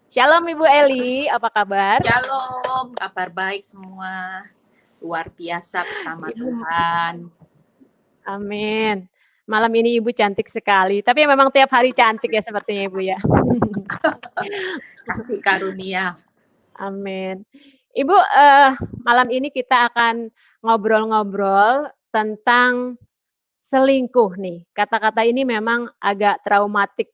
Shalom Ibu Eli, apa kabar? Shalom, kabar baik semua. Luar biasa bersama Ibu, Tuhan. amin. Malam ini Ibu cantik sekali, tapi memang tiap hari cantik ya sepertinya Ibu ya. Kasih karunia. Amin. Ibu, malam ini kita akan ngobrol-ngobrol tentang selingkuh nih. Kata-kata ini memang agak traumatik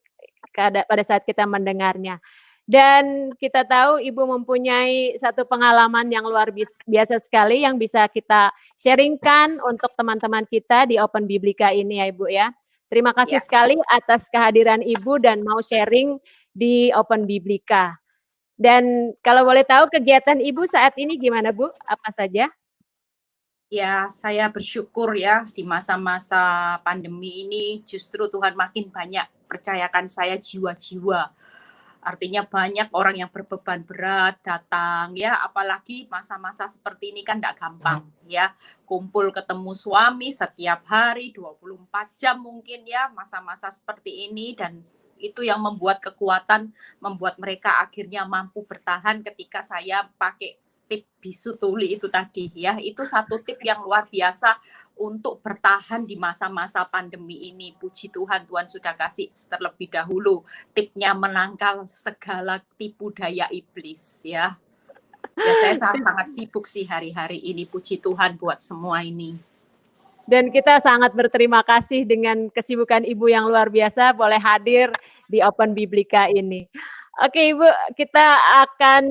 pada saat kita mendengarnya. Dan kita tahu Ibu mempunyai satu pengalaman yang luar biasa sekali yang bisa kita sharingkan untuk teman-teman kita di Open Biblika ini ya Ibu ya. Terima kasih Ya, sekali atas kehadiran Ibu dan mau sharing di Open Biblika. Dan kalau boleh tahu kegiatan Ibu saat ini gimana Bu? Apa saja? ya, saya bersyukur ya di masa-masa pandemi ini justru Tuhan makin banyak percayakan saya jiwa-jiwa. Artinya banyak orang yang berbeban berat datang ya, apalagi masa-masa seperti ini kan tidak gampang ya. Kumpul ketemu suami setiap hari 24 jam mungkin ya, masa-masa seperti ini, dan itu yang membuat kekuatan, membuat mereka akhirnya mampu bertahan ketika saya pakai tip bisu tuli itu tadi ya. Itu satu tip yang luar biasa untuk bertahan di masa-masa pandemi ini. Puji Tuhan, Tuhan sudah kasih terlebih dahulu tipnya menangkal segala tipu daya iblis ya. Ya, saya sangat sibuk sih hari-hari ini. Puji Tuhan buat semua ini. Dan kita sangat berterima kasih dengan kesibukan Ibu yang luar biasa boleh hadir di Open Biblika ini. Oke Ibu, kita akan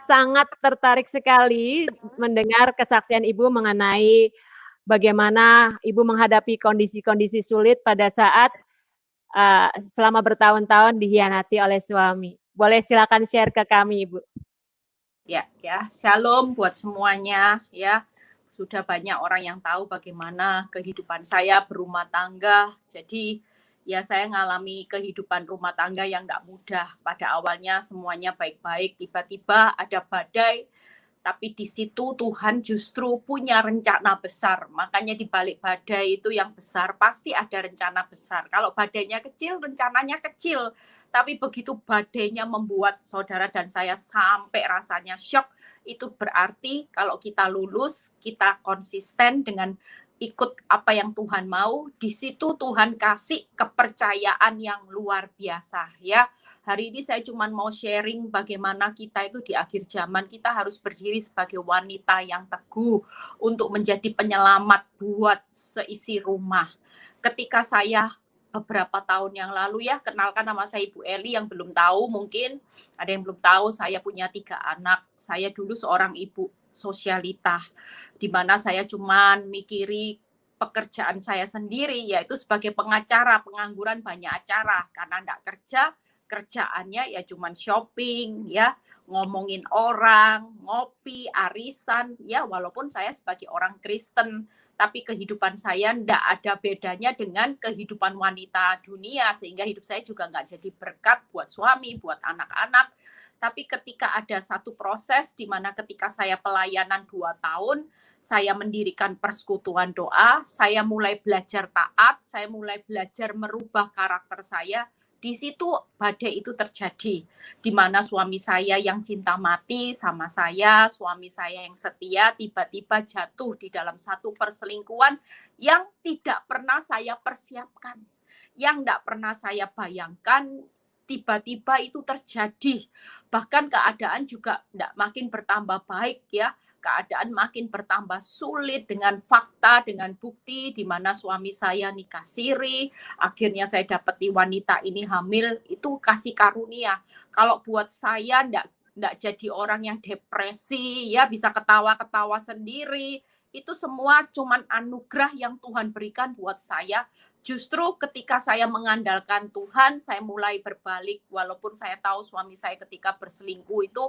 sangat tertarik sekali mendengar kesaksian Ibu mengenai bagaimana Ibu menghadapi kondisi-kondisi sulit pada saat selama bertahun-tahun dihianati oleh suami. Boleh silakan share ke kami Ibu. Ya, shalom buat semuanya ya. Sudah banyak orang yang tahu bagaimana kehidupan saya berumah tangga. Jadi ya, saya ngalami kehidupan rumah tangga yang tidak mudah. Pada awalnya semuanya baik-baik, tiba-tiba ada badai. Tapi di situ Tuhan justru punya rencana besar. Makanya di balik badai itu yang besar pasti ada rencana besar. Kalau badainya kecil, rencananya kecil. Tapi begitu badainya membuat saudara dan saya sampai rasanya shock, itu berarti kalau kita lulus, kita konsisten dengan ikut apa yang Tuhan mau, di situ Tuhan kasih kepercayaan yang luar biasa ya. Hari ini saya cuma mau sharing bagaimana kita itu di akhir zaman kita harus berdiri sebagai wanita yang teguh untuk menjadi penyelamat buat seisi rumah. Ketika saya beberapa tahun yang lalu ya, kenalkan nama saya Ibu Eli yang belum tahu, mungkin ada yang belum tahu, saya punya 3 anak. Saya dulu seorang ibu sosialita, di mana saya cuma mikiri pekerjaan saya sendiri, yaitu sebagai pengacara, pengangguran banyak acara, karena enggak kerja, kerjaannya ya cuman shopping ya, ngomongin orang, ngopi, arisan ya, walaupun saya sebagai orang Kristen, tapi kehidupan saya ndak ada bedanya dengan kehidupan wanita dunia, sehingga hidup saya juga nggak jadi berkat buat suami, buat anak-anak. Tapi ketika ada satu proses di mana ketika saya pelayanan 2 tahun, saya mendirikan persekutuan doa, saya mulai belajar taat, saya mulai belajar merubah karakter saya. Di situ badai itu terjadi, di mana suami saya yang cinta mati sama saya, suami saya yang setia, tiba-tiba jatuh di dalam satu perselingkuhan yang tidak pernah saya persiapkan, yang tidak pernah saya bayangkan, tiba-tiba itu terjadi. Bahkan keadaan juga tidak makin bertambah baik ya, keadaan makin bertambah sulit dengan fakta, dengan bukti, di mana suami saya nikah siri, akhirnya saya dapati wanita ini hamil, itu kasih karunia. Kalau buat saya enggak jadi orang yang depresi ya, bisa ketawa-ketawa sendiri, itu semua cuman anugerah yang Tuhan berikan buat saya. Justru ketika saya mengandalkan Tuhan, saya mulai berbalik, walaupun saya tahu suami saya ketika berselingkuh itu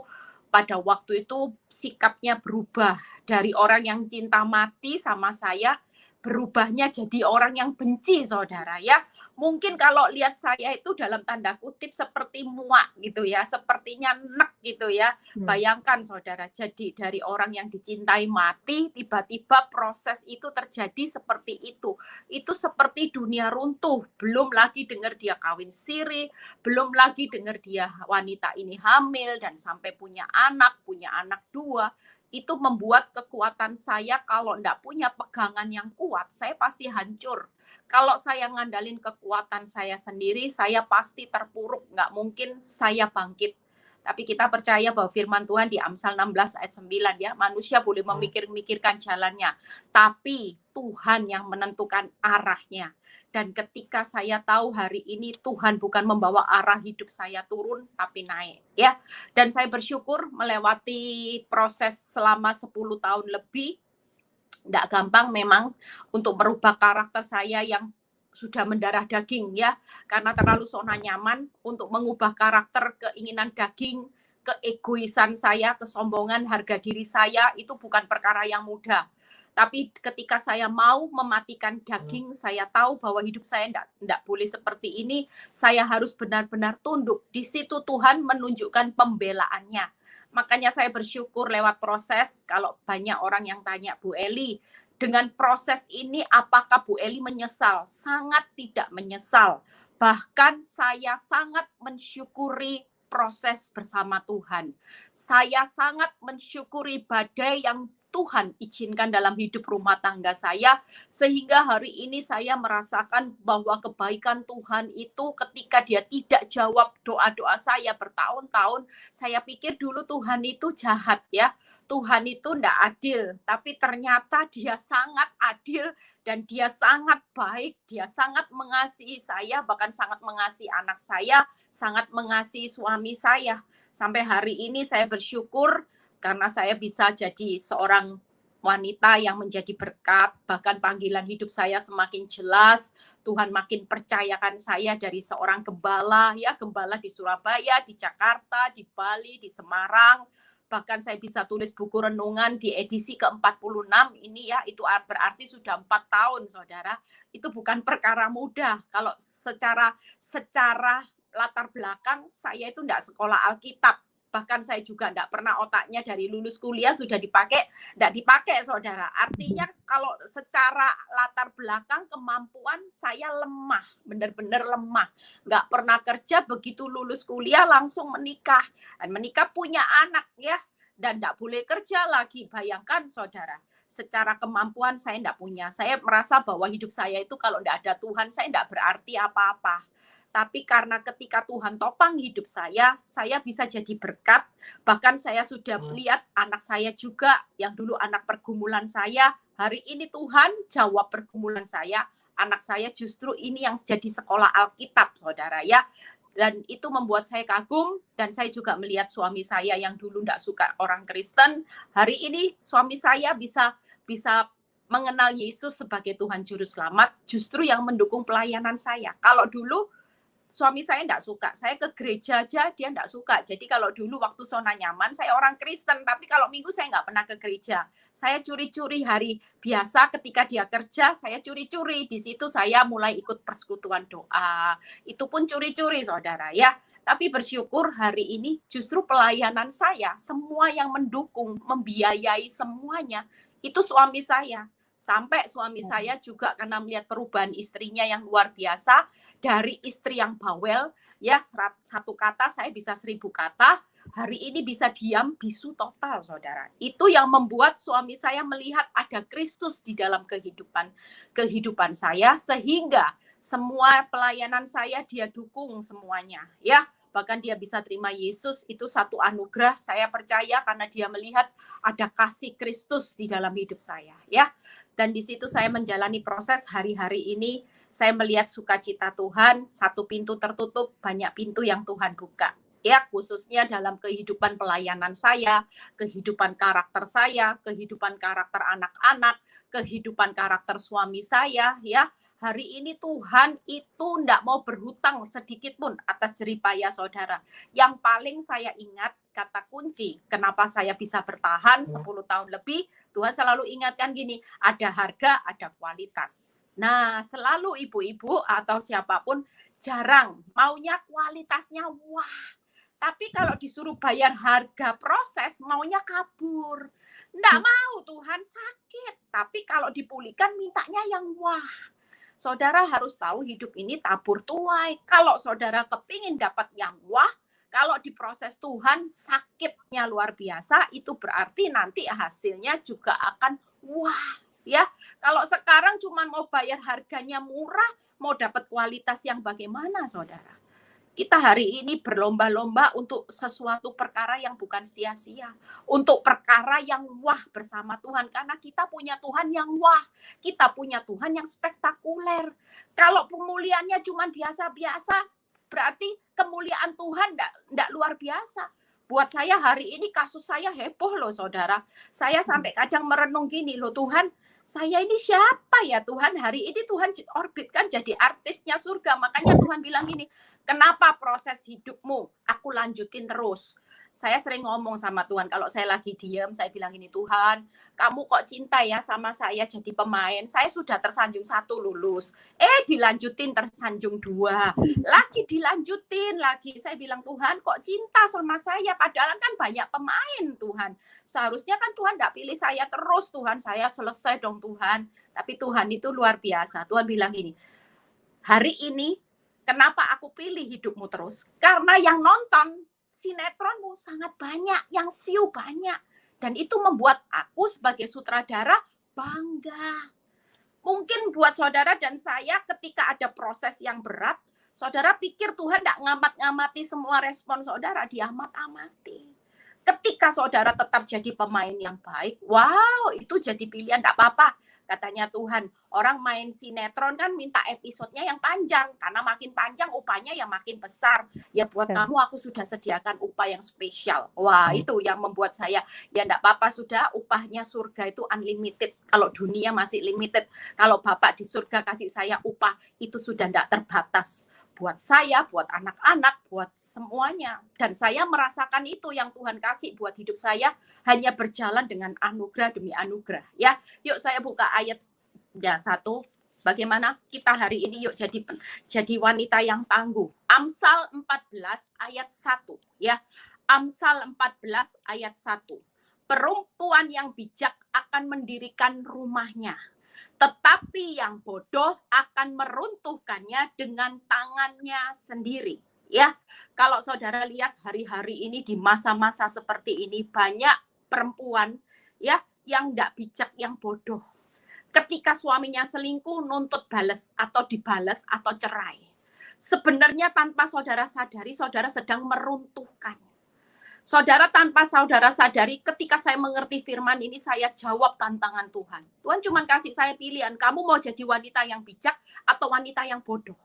pada waktu itu sikapnya berubah dari orang yang cinta mati sama saya berubahnya jadi orang yang benci, saudara ya. Mungkin kalau lihat saya itu dalam tanda kutip seperti muak gitu ya, sepertinya nek gitu ya. Bayangkan saudara, jadi dari orang yang dicintai mati, tiba-tiba proses itu terjadi seperti itu. Itu seperti dunia runtuh, belum lagi dengar dia kawin siri, belum lagi dengar dia wanita ini hamil dan sampai punya anak 2. Itu membuat kekuatan saya kalau enggak punya pegangan yang kuat, saya pasti hancur. Kalau saya ngandalin kekuatan saya sendiri, saya pasti terpuruk, nggak mungkin saya bangkit. Tapi kita percaya bahwa firman Tuhan di Amsal 16 ayat 9 ya, manusia boleh memikirkan jalannya, tapi Tuhan yang menentukan arahnya. Dan ketika saya tahu hari ini Tuhan bukan membawa arah hidup saya turun, tapi naik ya. Dan saya bersyukur melewati proses selama 10 tahun lebih. Tidak gampang memang untuk merubah karakter saya yang sudah mendarah daging ya. Karena terlalu zona nyaman untuk mengubah karakter keinginan daging, keegoisan saya, kesombongan, harga diri saya, itu bukan perkara yang mudah. Tapi ketika saya mau mematikan daging, saya tahu bahwa hidup saya tidak boleh seperti ini. Saya harus benar-benar tunduk. Di situ Tuhan menunjukkan pembelaannya. Makanya saya bersyukur lewat proses. Kalau banyak orang yang tanya, Bu Eli, dengan proses ini apakah Bu Eli menyesal? Sangat tidak menyesal. Bahkan saya sangat mensyukuri proses bersama Tuhan. Saya sangat mensyukuri badai yang Tuhan izinkan dalam hidup rumah tangga saya, sehingga hari ini saya merasakan bahwa kebaikan Tuhan itu ketika dia tidak jawab doa-doa saya bertahun-tahun. Saya pikir dulu Tuhan itu jahat ya, Tuhan itu tidak adil, tapi ternyata dia sangat adil dan dia sangat baik, dia sangat mengasihi saya, bahkan sangat mengasihi anak saya, sangat mengasihi suami saya. Sampai hari ini saya bersyukur karena saya bisa jadi seorang wanita yang menjadi berkat, bahkan panggilan hidup saya semakin jelas, Tuhan makin percayakan saya dari seorang gembala, ya gembala di Surabaya, di Jakarta, di Bali, di Semarang, bahkan saya bisa tulis buku renungan di edisi ke-46 ini ya, itu berarti sudah 4 tahun saudara, itu bukan perkara mudah, kalau secara latar belakang saya itu enggak sekolah Alkitab, bahkan saya juga enggak pernah otaknya dari lulus kuliah sudah enggak dipakai saudara. Artinya kalau secara latar belakang kemampuan saya lemah, benar-benar lemah. Enggak pernah kerja, begitu lulus kuliah langsung menikah. Dan menikah punya anak ya, dan enggak boleh kerja lagi. Bayangkan saudara, secara kemampuan saya enggak punya. Saya merasa bahwa hidup saya itu kalau enggak ada Tuhan, saya enggak berarti apa-apa. Tapi karena ketika Tuhan topang hidup saya bisa jadi berkat. Bahkan saya sudah lihat anak saya juga, yang dulu anak pergumulan saya, hari ini Tuhan jawab pergumulan saya. Anak saya justru ini yang jadi sekolah Alkitab, saudara ya. Dan itu membuat saya kagum, dan saya juga melihat suami saya yang dulu tidak suka orang Kristen. Hari ini suami saya bisa mengenal Yesus sebagai Tuhan Juru Selamat, justru yang mendukung pelayanan saya. Kalau dulu suami saya enggak suka, saya ke gereja aja dia enggak suka. Jadi kalau dulu waktu zona nyaman, saya orang Kristen, tapi kalau minggu saya enggak pernah ke gereja. Saya curi-curi hari biasa ketika dia kerja, saya curi-curi. Di situ saya mulai ikut persekutuan doa. Itu pun curi-curi saudara ya. Tapi bersyukur hari ini justru pelayanan saya, semua yang mendukung, membiayai semuanya, itu suami saya. Sampai suami saya juga karena melihat perubahan istrinya yang luar biasa, dari istri yang bawel, ya 100 kata saya bisa 1000 kata, hari ini bisa diam bisu total saudara. Itu yang membuat suami saya melihat ada Kristus di dalam kehidupan saya, sehingga semua pelayanan saya dia dukung semuanya ya. Bahkan dia bisa terima Yesus, itu satu anugerah, saya percaya, karena dia melihat ada kasih Kristus di dalam hidup saya ya. Dan di situ saya menjalani proses hari-hari ini, saya melihat sukacita Tuhan, satu pintu tertutup, banyak pintu yang Tuhan buka ya, khususnya dalam kehidupan pelayanan saya, kehidupan karakter saya, kehidupan karakter anak-anak, kehidupan karakter suami saya ya. hari ini Tuhan itu enggak mau berhutang sedikit pun atas jeripaya saudara. Yang paling saya ingat kata kunci, kenapa saya bisa bertahan 10 tahun lebih, Tuhan selalu ingatkan gini, ada harga, ada kualitas. Nah, selalu ibu-ibu atau siapapun jarang maunya kualitasnya wah. Tapi kalau disuruh bayar harga proses, maunya kabur. Enggak mau, Tuhan sakit. Tapi kalau dipulihkan, mintanya yang wah. Saudara harus tahu hidup ini tabur tuai. Kalau saudara kepingin dapat yang wah, kalau diproses Tuhan sakitnya luar biasa, itu berarti nanti hasilnya juga akan wah. Ya, kalau sekarang cuma mau bayar harganya murah, mau dapat kualitas yang bagaimana, saudara? Kita hari ini berlomba-lomba untuk sesuatu perkara yang bukan sia-sia. Untuk perkara yang wah bersama Tuhan. Karena kita punya Tuhan yang wah. Kita punya Tuhan yang spektakuler. Kalau pemulihannya cuma biasa-biasa, berarti kemuliaan Tuhan enggak luar biasa. Buat saya hari ini kasus saya heboh loh saudara. Saya sampai kadang merenung gini loh, Tuhan, saya ini siapa ya Tuhan? Hari ini Tuhan orbitkan jadi artisnya surga. Makanya Tuhan bilang gini, kenapa proses hidupmu aku lanjutin terus? Saya sering ngomong sama Tuhan, kalau saya lagi diam, saya bilang ini, Tuhan, kamu kok cinta ya sama saya jadi pemain. Saya sudah tersanjung 1 lulus. Dilanjutin tersanjung 2. Lagi dilanjutin lagi. Saya bilang, Tuhan kok cinta sama saya? Padahal kan banyak pemain, Tuhan. Seharusnya kan Tuhan enggak pilih saya terus, Tuhan. Saya selesai dong, Tuhan. Tapi Tuhan itu luar biasa. Tuhan bilang gini, hari ini kenapa aku pilih hidupmu terus? Karena yang nonton sinetronmu sangat banyak, yang view banyak. Dan itu membuat aku sebagai sutradara bangga. Mungkin buat saudara dan saya ketika ada proses yang berat, saudara pikir Tuhan enggak ngamat-ngamati semua respon saudara, diamat-amati. Ketika saudara tetap jadi pemain yang baik, wow, itu jadi pilihan, enggak apa-apa. Katanya Tuhan, orang main sinetron kan minta episodenya yang panjang, karena makin panjang upahnya yang makin besar. Ya buat kamu aku sudah sediakan upah yang spesial. Wah, itu yang membuat saya, ya enggak apa-apa sudah, upahnya surga itu unlimited. Kalau dunia masih limited, kalau Bapak di surga kasih saya upah, itu sudah enggak terbatas. Buat saya, buat anak-anak, buat semuanya. Dan saya merasakan itu yang Tuhan kasih buat hidup saya, hanya berjalan dengan anugerah demi anugerah. Ya, yuk saya buka ayat ya 1. Bagaimana kita hari ini yuk jadi wanita yang tangguh. Amsal 14 ayat 1. Ya, Amsal 14 ayat 1. Perempuan yang bijak akan mendirikan rumahnya, tetapi yang bodoh akan meruntuhkannya dengan tangannya sendiri. Ya, kalau saudara lihat hari-hari ini di masa-masa seperti ini banyak perempuan ya yang enggak bijak, yang bodoh. Ketika suaminya selingkuh nuntut balas atau dibalas atau cerai. Sebenarnya tanpa saudara sadari, saudara sedang meruntuhkan. Saudara, tanpa saudara sadari, ketika saya mengerti firman ini, saya jawab tantangan Tuhan. Tuhan cuma kasih saya pilihan, kamu mau jadi wanita yang bijak atau wanita yang bodoh.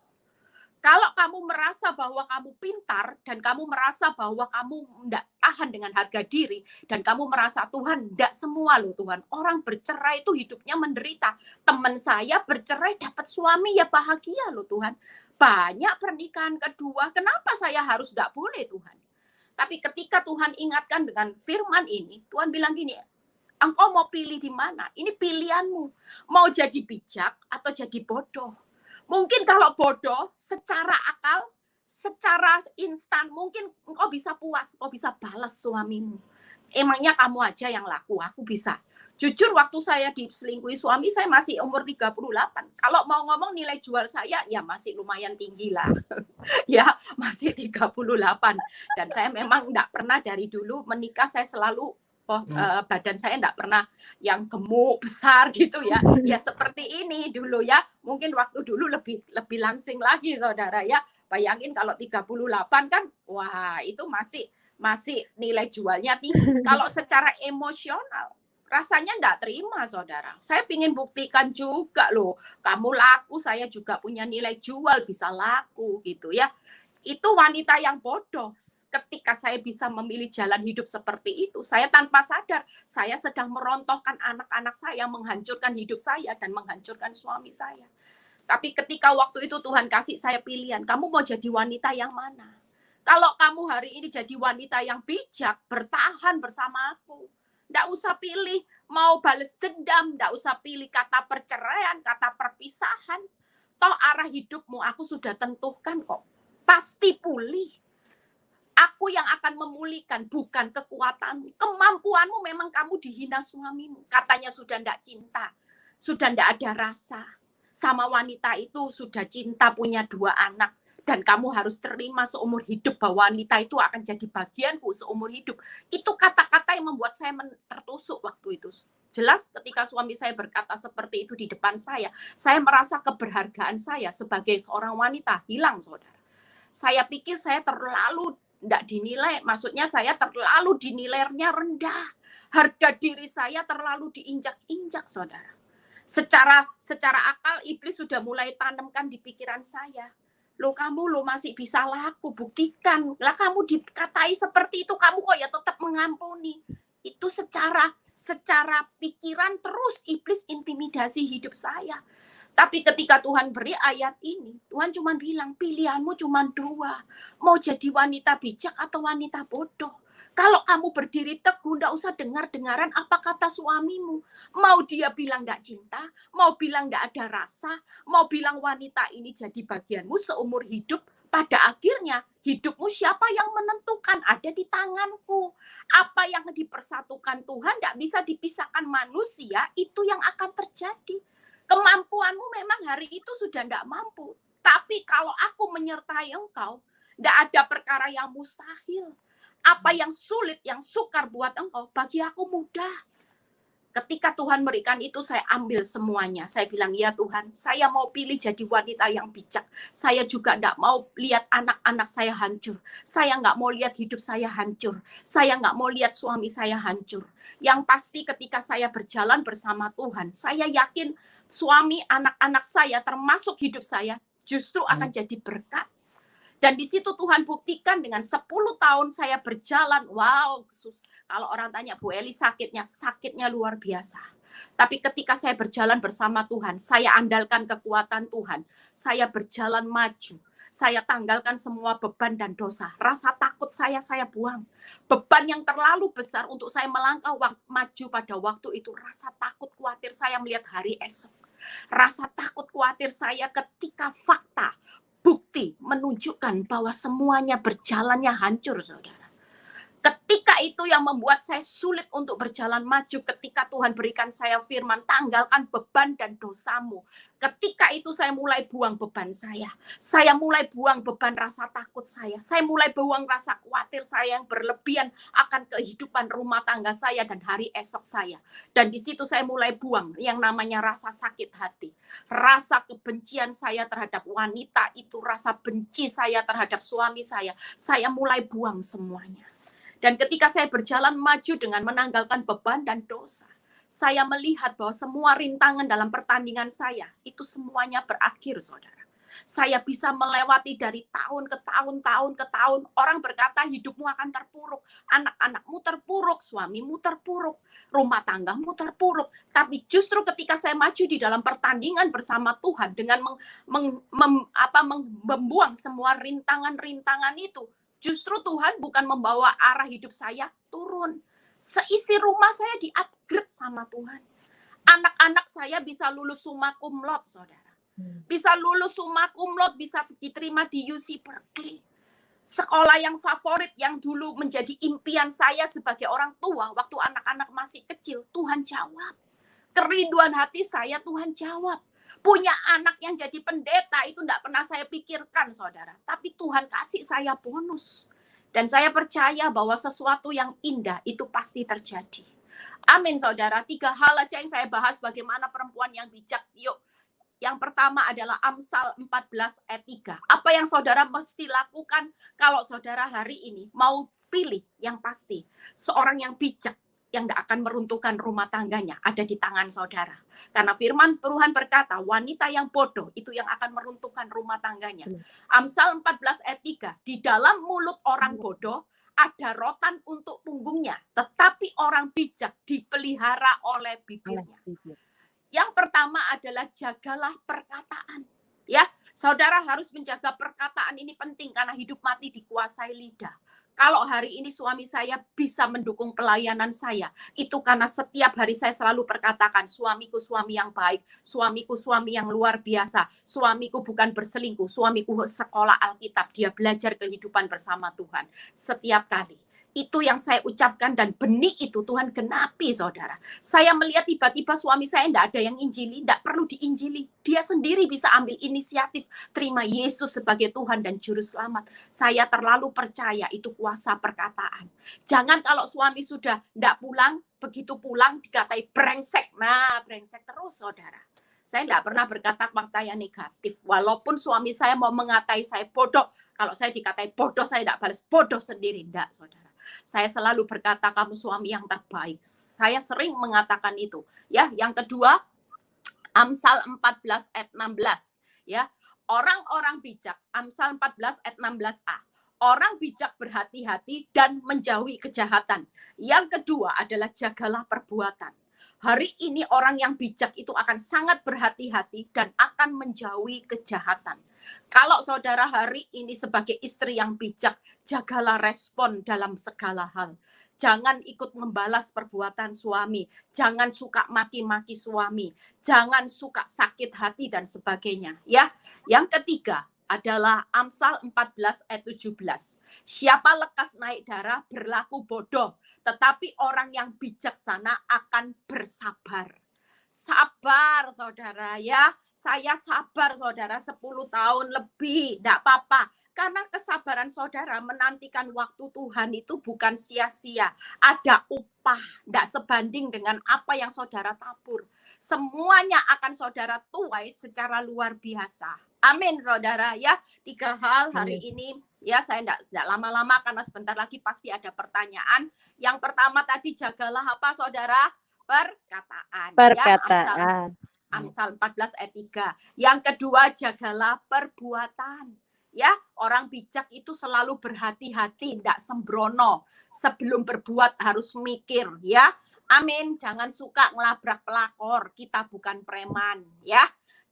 Kalau kamu merasa bahwa kamu pintar, dan kamu merasa bahwa kamu tidak tahan dengan harga diri, dan kamu merasa, Tuhan, tidak semua loh Tuhan. Orang bercerai itu hidupnya menderita. Teman saya bercerai dapat suami, ya bahagia loh Tuhan. Banyak pernikahan kedua, kenapa saya harus tidak boleh Tuhan? Tapi ketika Tuhan ingatkan dengan firman ini, Tuhan bilang gini, engkau mau pilih di mana? Ini pilihanmu. Mau jadi bijak atau jadi bodoh? Mungkin kalau bodoh, secara akal, secara instan, mungkin engkau bisa puas, engkau bisa balas suamimu. Emangnya kamu aja yang laku, aku bisa. Jujur waktu saya diselingkuhi suami, saya masih umur 38. Kalau mau ngomong nilai jual saya, ya masih lumayan tinggi lah. Ya, masih 38. Dan saya memang enggak pernah dari dulu menikah, saya selalu badan saya enggak pernah yang gemuk, besar gitu ya. Ya seperti ini dulu ya. Mungkin waktu dulu lebih langsing lagi saudara ya. Bayangin kalau 38 kan, wah itu masih nilai jualnya tinggi. Kalau secara emosional, rasanya enggak terima saudara. Saya ingin buktikan juga loh, kamu laku, saya juga punya nilai jual, bisa laku gitu ya. Itu wanita yang bodoh. Ketika saya bisa memilih jalan hidup seperti itu, saya tanpa sadar, saya sedang merontohkan anak-anak saya, menghancurkan hidup saya, dan menghancurkan suami saya. Tapi ketika waktu itu Tuhan kasih saya pilihan, kamu mau jadi wanita yang mana? Kalau kamu hari ini jadi wanita yang bijak, bertahan bersama aku. Nggak usah pilih mau balas dendam, nggak usah pilih kata perceraian, kata perpisahan. Toh arah hidupmu aku sudah tentukan kok. Pasti pulih. Aku yang akan memulihkan, bukan kekuatanmu. Kemampuanmu memang kamu dihina suamimu. Katanya sudah nggak cinta, sudah nggak ada rasa. Sama wanita itu sudah cinta, punya 2 anak. Dan kamu harus terima seumur hidup bahwa wanita itu akan jadi bagianku seumur hidup. Itu kata-kata yang membuat saya tertusuk waktu itu. Jelas ketika suami saya berkata seperti itu di depan saya merasa keberhargaan saya sebagai seorang wanita hilang, saudara. Saya pikir saya terlalu tidak dinilai, maksudnya saya terlalu dinilainya rendah. Harga diri saya terlalu diinjak-injak, saudara. Secara akal iblis sudah mulai tanamkan di pikiran saya. Kamu masih bisa laku, buktikan. Lah kamu dikatai seperti itu, kamu kok ya tetap mengampuni. Itu secara pikiran terus iblis intimidasi hidup saya. Tapi ketika Tuhan beri ayat ini, Tuhan cuma bilang, pilihanmu cuma 2. Mau jadi wanita bijak atau wanita bodoh. Kalau kamu berdiri teguh, nggak usah dengar-dengaran apa kata suamimu. Mau dia bilang nggak cinta, mau bilang nggak ada rasa, mau bilang wanita ini jadi bagianmu seumur hidup, pada akhirnya hidupmu siapa yang menentukan? Ada di tanganku. Apa yang dipersatukan Tuhan nggak bisa dipisahkan manusia, itu yang akan terjadi. Kemampuanmu memang hari itu sudah tidak mampu. Tapi kalau aku menyertai engkau, tidak ada perkara yang mustahil. Apa yang sulit, yang sukar buat engkau, bagi aku mudah. Ketika Tuhan berikan itu, saya ambil semuanya. Saya bilang, ya Tuhan, saya mau pilih jadi wanita yang bijak. Saya juga tidak mau lihat anak-anak saya hancur. Saya nggak mau lihat hidup saya hancur. Saya nggak mau lihat suami saya hancur. Yang pasti ketika saya berjalan bersama Tuhan, saya yakin suami, anak-anak saya, termasuk hidup saya, justru akan jadi berkat. Dan di situ Tuhan buktikan dengan 10 tahun saya berjalan. Wow, kalau orang tanya, Bu Eli sakitnya luar biasa. Tapi ketika saya berjalan bersama Tuhan, saya andalkan kekuatan Tuhan. Saya berjalan maju. Saya tanggalkan semua beban dan dosa. Rasa takut saya buang. Beban yang terlalu besar untuk saya melangkah maju pada waktu itu. Rasa takut khawatir saya melihat hari esok. Rasa takut khawatir saya ketika fakta, bukti menunjukkan bahwa semuanya berjalannya hancur, saudara. Ketika itu yang membuat saya sulit untuk berjalan maju. Ketika Tuhan berikan saya firman, tanggalkan beban dan dosamu. Ketika itu saya mulai buang beban saya. Saya mulai buang beban rasa takut saya. Saya mulai buang rasa khawatir saya yang berlebihan akan kehidupan rumah tangga saya dan hari esok saya. Dan di situ saya mulai buang yang namanya rasa sakit hati. Rasa kebencian saya terhadap wanita itu, rasa benci saya terhadap suami saya mulai buang semuanya. Dan ketika saya berjalan maju dengan menanggalkan beban dan dosa, saya melihat bahwa semua rintangan dalam pertandingan saya, itu semuanya berakhir, saudara. Saya bisa melewati dari tahun ke tahun. Orang berkata hidupmu akan terpuruk, anak-anakmu terpuruk, suamimu terpuruk, rumah tanggamu terpuruk. Tapi justru ketika saya maju di dalam pertandingan bersama Tuhan, dengan membuang semua rintangan-rintangan itu, justru Tuhan bukan membawa arah hidup saya turun. Seisi rumah saya di-upgrade sama Tuhan. Anak-anak saya bisa lulus summa cum laude, saudara. Bisa lulus summa cum laude, bisa diterima di UC Berkeley. Sekolah yang favorit, yang dulu menjadi impian saya sebagai orang tua, waktu anak-anak masih kecil, Tuhan jawab. Kerinduan hati saya, Tuhan jawab. Punya anak yang jadi pendeta itu tidak pernah saya pikirkan, saudara. Tapi Tuhan kasih saya bonus. Dan saya percaya bahwa sesuatu yang indah itu pasti terjadi. Amin, saudara. 3 hal aja yang saya bahas bagaimana perempuan yang bijak. Yuk. Yang pertama adalah Amsal 14 ayat 3. Apa yang saudara mesti lakukan kalau saudara hari ini mau pilih yang pasti. Seorang yang bijak, yang tidak akan meruntuhkan rumah tangganya, ada di tangan saudara. Karena firman Tuhan berkata, wanita yang bodoh itu yang akan meruntuhkan rumah tangganya. Amsal 14 ayat 3, di dalam mulut orang bodoh ada rotan untuk punggungnya, tetapi orang bijak dipelihara oleh bibirnya. Yang pertama adalah jagalah perkataan. Ya, saudara harus menjaga perkataan ini penting karena hidup mati dikuasai lidah. Kalau hari ini suami saya bisa mendukung pelayanan saya, itu karena setiap hari saya selalu perkatakan, suamiku suami yang baik, suamiku suami yang luar biasa, suamiku bukan berselingkuh, suamiku sekolah Alkitab, dia belajar kehidupan bersama Tuhan. Setiap kali. Itu yang saya ucapkan dan benih itu Tuhan genapi, saudara. Saya melihat tiba-tiba suami saya tidak ada yang injili, tidak perlu diinjili. Dia sendiri bisa ambil inisiatif, terima Yesus sebagai Tuhan dan Juru Selamat. Saya terlalu percaya itu kuasa perkataan. Jangan kalau suami sudah tidak pulang, begitu pulang dikatai brengsek. Nah, brengsek terus, saudara. Saya tidak pernah berkata fakta yang negatif. Walaupun suami saya mau mengatai saya bodoh, kalau saya dikatai bodoh, saya tidak balas bodoh sendiri. Tidak, saudara. Saya selalu berkata kamu suami yang terbaik. Saya sering mengatakan itu. Ya, yang kedua, Amsal 14 ayat 16. Ya, orang-orang bijak, Amsal 14 ayat 16a. Orang bijak berhati-hati dan menjauhi kejahatan. Yang kedua adalah jagalah perbuatan. Hari ini orang yang bijak itu akan sangat berhati-hati dan akan menjauhi kejahatan. Kalau saudara hari ini sebagai istri yang bijak, jagalah respon dalam segala hal. Jangan ikut membalas perbuatan suami. Jangan suka maki-maki suami. Jangan suka sakit hati dan sebagainya. Ya, yang ketiga adalah Amsal 14 ayat 17. Siapa lekas naik darah berlaku bodoh, tetapi orang yang bijaksana akan bersabar. Sabar, saudara ya. Saya sabar, saudara, 10 tahun lebih. Tidak apa-apa. Karena kesabaran saudara menantikan waktu Tuhan itu bukan sia-sia. Ada upah. Tidak sebanding dengan apa yang saudara tabur. Semuanya akan saudara tuai secara luar biasa. Amin, saudara ya. 3 hal hari ini. Ya, saya tidak lama-lama karena sebentar lagi pasti ada pertanyaan. Yang pertama tadi, jagalah apa, saudara? Perkataan. Perkataan. Ya, Amsal 14 ayat 3. Yang kedua, jagalah perbuatan. Ya, orang bijak itu selalu berhati-hati, tidak sembrono. Sebelum berbuat harus mikir, ya. Amin. Jangan suka ngelabrak pelakor. Kita bukan preman, ya.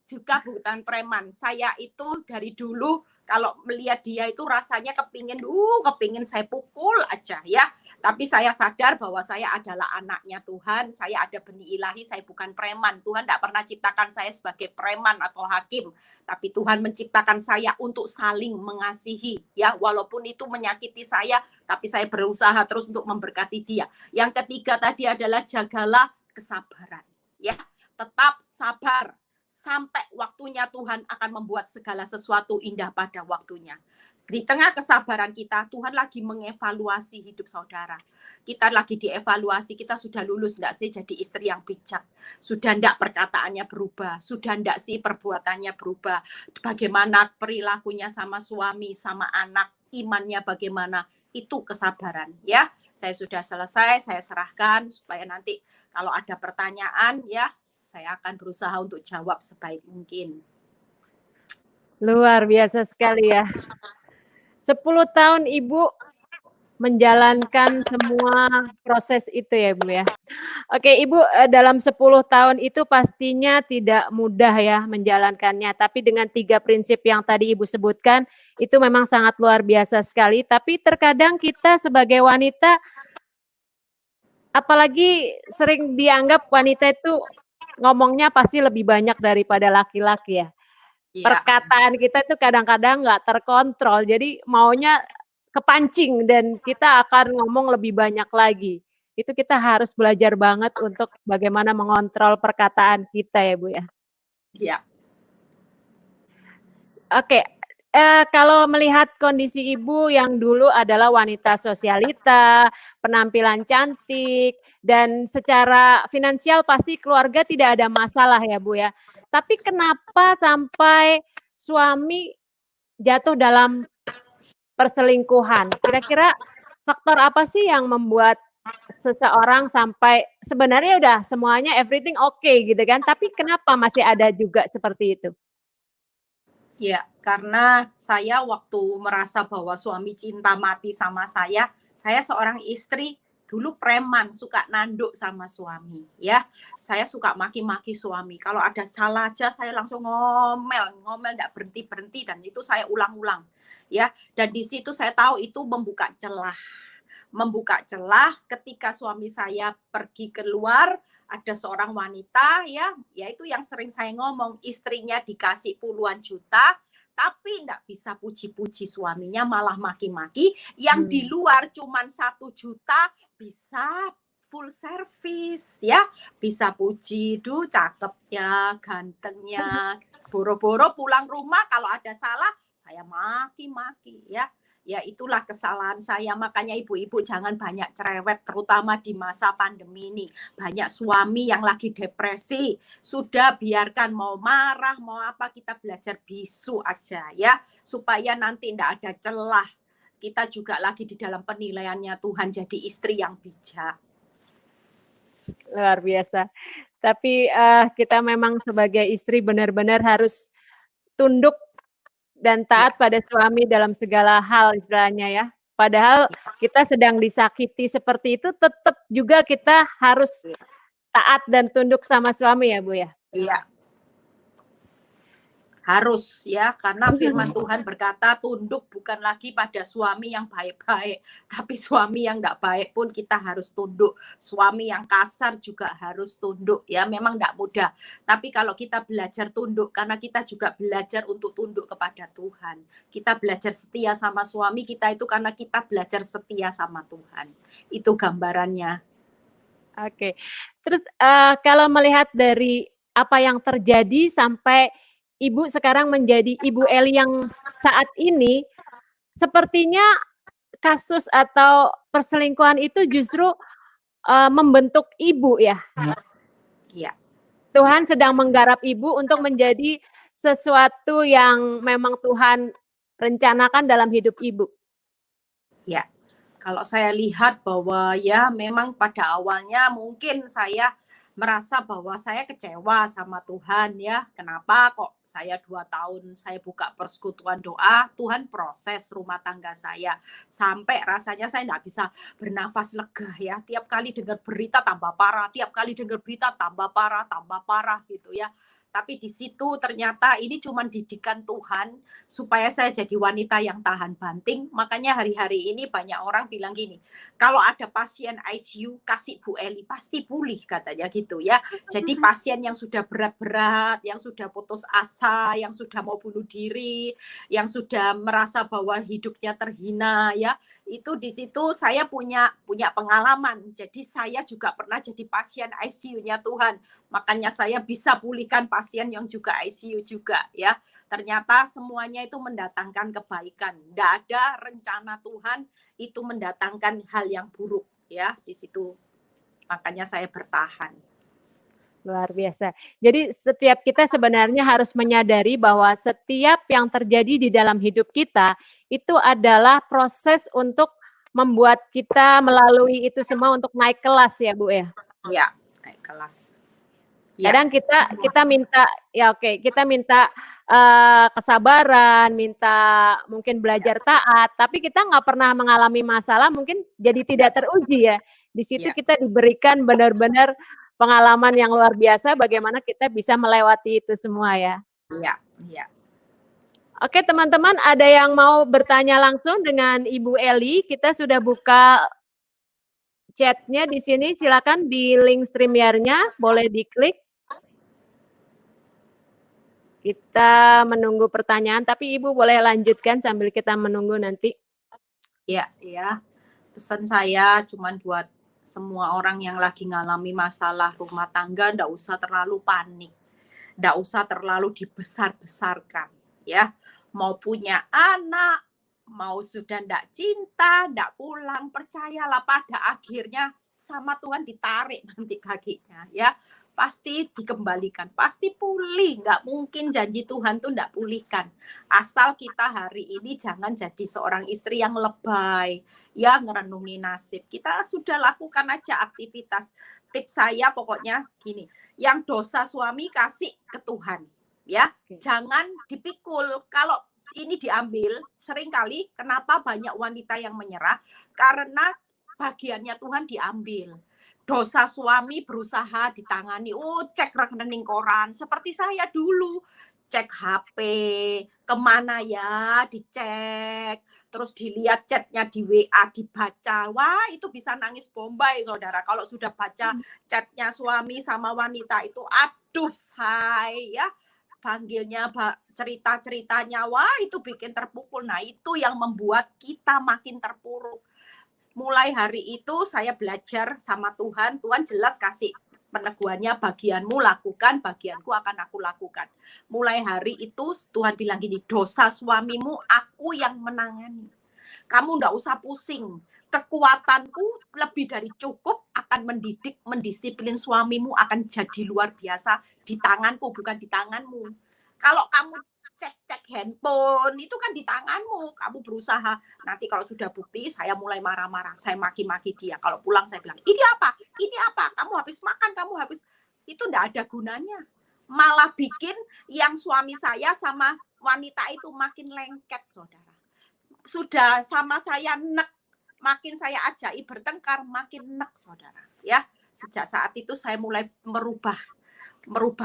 Juga bukan preman. Saya itu dari dulu kalau melihat dia itu rasanya kepingin saya pukul aja, ya. Tapi saya sadar bahwa saya adalah anaknya Tuhan, saya ada benih ilahi, saya bukan preman. Tuhan tidak pernah ciptakan saya sebagai preman atau hakim, tapi Tuhan menciptakan saya untuk saling mengasihi, ya. Walaupun itu menyakiti saya, tapi saya berusaha terus untuk memberkati dia. Yang ketiga tadi adalah jagalah kesabaran, ya. Tetap sabar sampai waktunya Tuhan akan membuat segala sesuatu indah pada waktunya. Di tengah kesabaran kita, Tuhan lagi mengevaluasi hidup saudara. Kita lagi dievaluasi, kita sudah lulus enggak sih jadi istri yang bijak? Sudah enggak perkataannya berubah? Sudah enggak sih perbuatannya berubah? Bagaimana perilakunya sama suami, sama anak, imannya bagaimana? Itu kesabaran, ya. Saya sudah selesai, saya serahkan supaya nanti kalau ada pertanyaan, ya, saya akan berusaha untuk jawab sebaik mungkin. Luar biasa sekali ya. 10 tahun Ibu menjalankan semua proses itu ya Bu ya. Oke Ibu, dalam 10 tahun itu pastinya tidak mudah ya menjalankannya. Tapi dengan 3 prinsip yang tadi Ibu sebutkan, itu memang sangat luar biasa sekali. Tapi terkadang kita sebagai wanita, apalagi sering dianggap wanita itu ngomongnya pasti lebih banyak daripada laki-laki ya. Perkataan kita itu kadang-kadang nggak terkontrol, jadi maunya kepancing dan kita akan ngomong lebih banyak lagi. Itu kita harus belajar banget untuk bagaimana mengontrol perkataan kita ya Bu ya. Iya. Oke, kalau melihat kondisi Ibu yang dulu adalah wanita sosialita, penampilan cantik, dan secara finansial pasti keluarga tidak ada masalah ya Bu ya. Tapi kenapa sampai suami jatuh dalam perselingkuhan? Kira-kira faktor apa sih yang membuat seseorang sampai sebenarnya udah semuanya everything okay gitu kan, tapi kenapa masih ada juga seperti itu? Ya, karena saya waktu merasa bahwa suami cinta mati sama saya seorang istri dulu preman, suka nanduk sama suami, ya. Saya suka maki-maki suami. Kalau ada salah aja saya langsung ngomel enggak berhenti-berhenti, dan itu saya ulang-ulang, ya. Dan di situ saya tahu itu membuka celah ketika suami saya pergi keluar, ada seorang wanita, ya itu yang sering saya ngomong, istrinya dikasih puluhan juta tapi enggak bisa puji-puji suaminya, malah maki-maki. Yang di luar cuman 1 juta bisa full service, ya, bisa puji, duh cakepnya, gantengnya. Boro-boro pulang rumah kalau ada salah saya maki-maki, ya. Ya itulah kesalahan saya. Makanya ibu-ibu jangan banyak cerewet, terutama di masa pandemi ini. Banyak suami yang lagi depresi. Sudah, biarkan, mau marah, mau apa, kita belajar bisu aja, ya. Supaya nanti tidak ada celah. Kita juga lagi di dalam penilaiannya Tuhan, jadi istri yang bijak. Luar biasa. Tapi kita memang sebagai istri benar-benar harus tunduk dan taat pada suami dalam segala hal istilahnya, ya. Padahal kita sedang disakiti seperti itu, tetap juga kita harus taat dan tunduk sama suami, ya Bu, ya? Iya. Harus, ya, karena firman Tuhan berkata tunduk bukan lagi pada suami yang baik-baik, tapi suami yang enggak baik pun kita harus tunduk. Suami yang kasar juga harus tunduk, ya. Memang enggak mudah, tapi kalau kita belajar tunduk, karena kita juga belajar untuk tunduk kepada Tuhan. Kita belajar setia sama suami kita itu karena kita belajar setia sama Tuhan. Itu gambarannya. Oke. Terus kalau melihat dari apa yang terjadi sampai Ibu sekarang menjadi Ibu Eli yang saat ini, sepertinya kasus atau perselingkuhan itu justru membentuk Ibu, ya? Iya. Tuhan sedang menggarap Ibu untuk menjadi sesuatu yang memang Tuhan rencanakan dalam hidup Ibu. Ya, kalau saya lihat bahwa ya memang pada awalnya mungkin saya merasa bahwa saya kecewa sama Tuhan, ya. Kenapa kok saya 2 tahun saya buka persekutuan doa, Tuhan proses rumah tangga saya. Sampai rasanya saya enggak bisa bernafas lega, ya. Tiap kali dengar berita tambah parah, tiap kali dengar berita tambah parah gitu, ya. Tapi di situ ternyata ini cuma didikan Tuhan supaya saya jadi wanita yang tahan banting. Makanya hari-hari ini banyak orang bilang gini, kalau ada pasien ICU kasih Bu Eli pasti pulih, katanya gitu, ya. Jadi pasien yang sudah berat-berat, yang sudah putus asa, yang sudah mau bunuh diri, yang sudah merasa bahwa hidupnya terhina, ya. Itu di situ saya punya pengalaman. Jadi saya juga pernah jadi pasien ICU-nya Tuhan. Makanya saya bisa pulihkan pasien yang juga ICU juga, ya. Ternyata semuanya itu mendatangkan kebaikan. Tidak ada rencana Tuhan itu mendatangkan hal yang buruk, ya. Di situ makanya saya bertahan. Luar biasa. Jadi setiap kita sebenarnya harus menyadari bahwa setiap yang terjadi di dalam hidup kita itu adalah proses untuk membuat kita melalui itu semua untuk naik kelas, ya Bu, ya? Iya, naik kelas. Kadang kita minta, ya oke, kita minta kesabaran, minta mungkin belajar taat, tapi kita nggak pernah mengalami masalah, mungkin jadi tidak teruji, ya. Di situ kita diberikan benar-benar pengalaman yang luar biasa bagaimana kita bisa melewati itu semua, ya. Iya, iya. Oke, teman-teman, ada yang mau bertanya langsung dengan Ibu Eli? Kita sudah buka chat-nya di sini, silakan di link StreamYard-nya, boleh diklik. Kita menunggu pertanyaan, tapi Ibu boleh lanjutkan sambil kita menunggu nanti. Iya, ya. Pesan saya cuman buat semua orang yang lagi ngalami masalah rumah tangga, ndak usah terlalu panik. Ndak usah terlalu dibesar-besarkan, ya. Mau punya anak, mau sudah ndak cinta, ndak pulang, percayalah pada akhirnya sama Tuhan ditarik nanti kakinya, ya. Pasti dikembalikan, pasti pulih. Nggak mungkin janji Tuhan tuh nggak pulihkan. Asal kita hari ini jangan jadi seorang istri yang lebay, ya, ngerenungi nasib. Kita sudah lakukan aja aktivitas. Tips saya pokoknya gini, yang dosa suami kasih ke Tuhan, ya. Jangan dipikul. Kalau ini diambil, seringkali kenapa banyak wanita yang menyerah? Karena bagiannya Tuhan diambil. Dosa suami berusaha ditangani. Cek rekening koran. Seperti saya dulu. Cek HP. Kemana ya? Dicek. Terus dilihat chatnya di WA, dibaca. Wah, itu bisa nangis bombay, saudara. Kalau sudah baca chatnya suami sama wanita itu, aduh saya. Panggilnya cerita-ceritanya. Wah, itu bikin terpukul. Nah, itu yang membuat kita makin terpuruk. Mulai hari itu saya belajar sama Tuhan. Tuhan jelas kasih peneguhannya, bagianmu lakukan, bagianku akan aku lakukan. Mulai hari itu Tuhan bilang gini, dosa suamimu aku yang menangani. Kamu enggak usah pusing. Kekuatanku lebih dari cukup akan mendidik, mendisiplin suamimu akan jadi luar biasa di tanganku, bukan di tanganmu. Kalau kamu cek handphone itu kan di tanganmu, kamu berusaha. Nanti kalau sudah bukti saya mulai marah-marah, saya maki-maki dia. Kalau pulang saya bilang, ini apa, kamu habis makan, kamu habis, itu enggak ada gunanya. Malah bikin yang suami saya sama wanita itu makin lengket, saudara. Sudah sama saya nek, makin saya ajai bertengkar, makin nek, saudara. Ya, sejak saat itu saya mulai merubah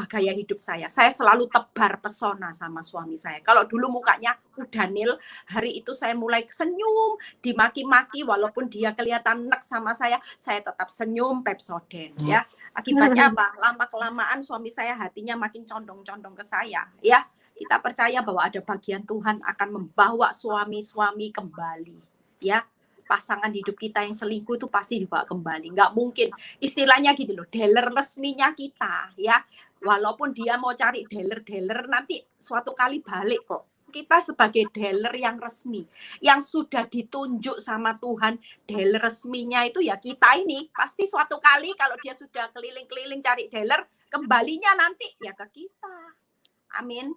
gaya hidup saya. Saya selalu tebar pesona sama suami saya. Kalau dulu mukanya udah nil, hari itu saya mulai senyum, dimaki-maki walaupun dia kelihatan nek sama saya tetap senyum, Pepsodent ya. Akibatnya apa? Lama-kelamaan suami saya hatinya makin condong-condong ke saya, ya. Kita percaya bahwa ada bagian Tuhan akan membawa suami-suami kembali, ya. Pasangan hidup kita yang selingkuh itu pasti dibawa kembali. Nggak mungkin. Istilahnya gini loh, dealer resminya kita, ya. Walaupun dia mau cari dealer nanti suatu kali balik kok. Kita sebagai dealer yang resmi, yang sudah ditunjuk sama Tuhan, dealer resminya itu ya kita ini. Pasti suatu kali kalau dia sudah keliling-keliling cari dealer, kembalinya nanti ya ke kita. Amin.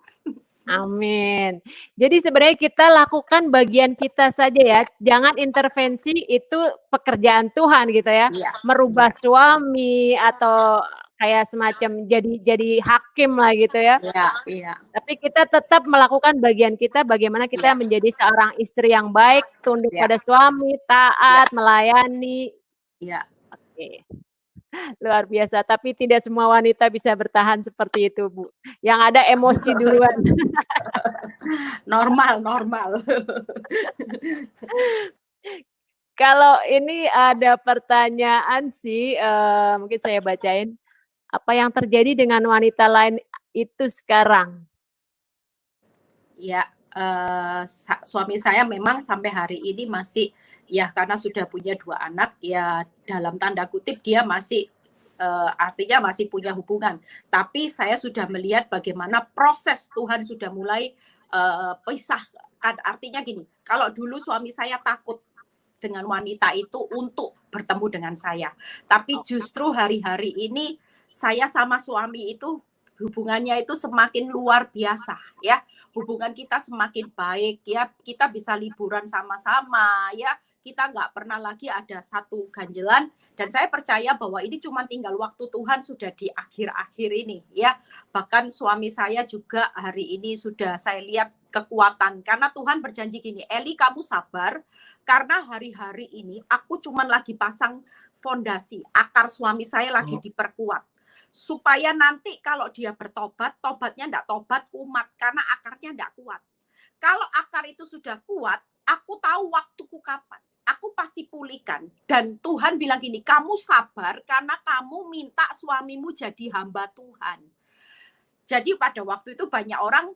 Amin. Jadi sebenarnya kita lakukan bagian kita saja ya. Jangan intervensi, itu pekerjaan Tuhan gitu ya. Iya. Merubah suami atau kayak semacam jadi hakim lah gitu ya. Iya. Tapi kita tetap melakukan bagian kita, bagaimana kita menjadi seorang istri yang baik, tunduk pada suami, taat, melayani. Iya. Oke. Luar biasa, tapi tidak semua wanita bisa bertahan seperti itu, Bu. Yang ada emosi duluan. Normal. Kalau ini ada pertanyaan sih, mungkin saya bacain. Apa yang terjadi dengan wanita lain itu sekarang? Ya, suami saya memang sampai hari ini masih, ya karena sudah punya 2 anak, ya dalam tanda kutip dia masih, artinya masih punya hubungan. Tapi saya sudah melihat bagaimana proses Tuhan sudah mulai pisahkan. Artinya gini, kalau dulu suami saya takut dengan wanita itu untuk bertemu dengan saya. Tapi justru hari-hari ini saya sama suami itu hubungannya itu semakin luar biasa, ya. Hubungan kita semakin baik, ya. Kita bisa liburan sama-sama, ya. Kita nggak pernah lagi ada satu ganjelan. Dan saya percaya bahwa ini cuma tinggal waktu Tuhan sudah di akhir-akhir ini, ya. Bahkan suami saya juga hari ini sudah saya lihat kekuatan. Karena Tuhan berjanji gini, Eli kamu sabar, karena hari-hari ini aku cuma lagi pasang fondasi. Akar suami saya lagi diperkuat. Supaya nanti kalau dia bertobat, tobatnya enggak tobat kumat karena akarnya enggak kuat. Kalau akar itu sudah kuat, aku tahu waktuku kapan. Aku pasti pulihkan. Dan Tuhan bilang gini, kamu sabar karena kamu minta suamimu jadi hamba Tuhan. Jadi pada waktu itu banyak orang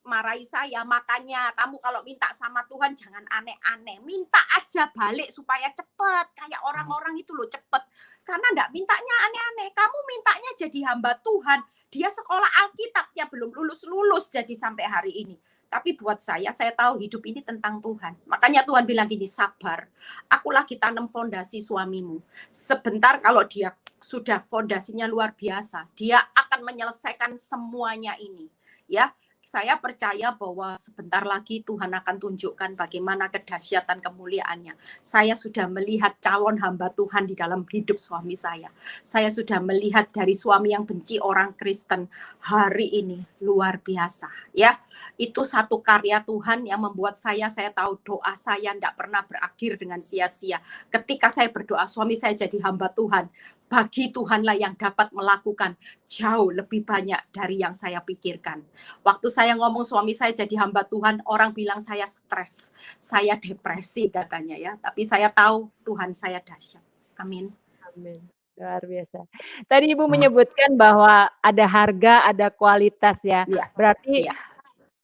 marahi saya, makanya kamu kalau minta sama Tuhan jangan aneh-aneh. Minta aja balik supaya cepet. Kayak orang-orang itu loh cepet. Karena enggak mintanya aneh-aneh. Kamu mintanya jadi hamba Tuhan. Dia sekolah Alkitabnya belum lulus-lulus jadi sampai hari ini. Tapi buat saya tahu hidup ini tentang Tuhan. Makanya Tuhan bilang gini, sabar. Aku lagi tanam fondasi suamimu. Sebentar kalau dia sudah fondasinya luar biasa, dia akan menyelesaikan semuanya ini. Ya, saya percaya bahwa sebentar lagi Tuhan akan tunjukkan bagaimana kedahsyatan kemuliaannya. Saya sudah melihat calon hamba Tuhan di dalam hidup suami saya. Saya sudah melihat dari suami yang benci orang Kristen hari ini luar biasa, ya. Itu satu karya Tuhan yang membuat saya tahu doa saya tidak pernah berakhir dengan sia-sia. Ketika saya berdoa suami saya jadi hamba Tuhan, bagi Tuhanlah yang dapat melakukan jauh lebih banyak dari yang saya pikirkan. Waktu saya ngomong suami saya jadi hamba Tuhan, orang bilang saya stres, saya depresi katanya ya. Tapi saya tahu Tuhan saya dahsyat. Amin. Amin. Luar biasa. Tadi Ibu menyebutkan bahwa ada harga, ada kualitas ya. Ya. Berarti Ya.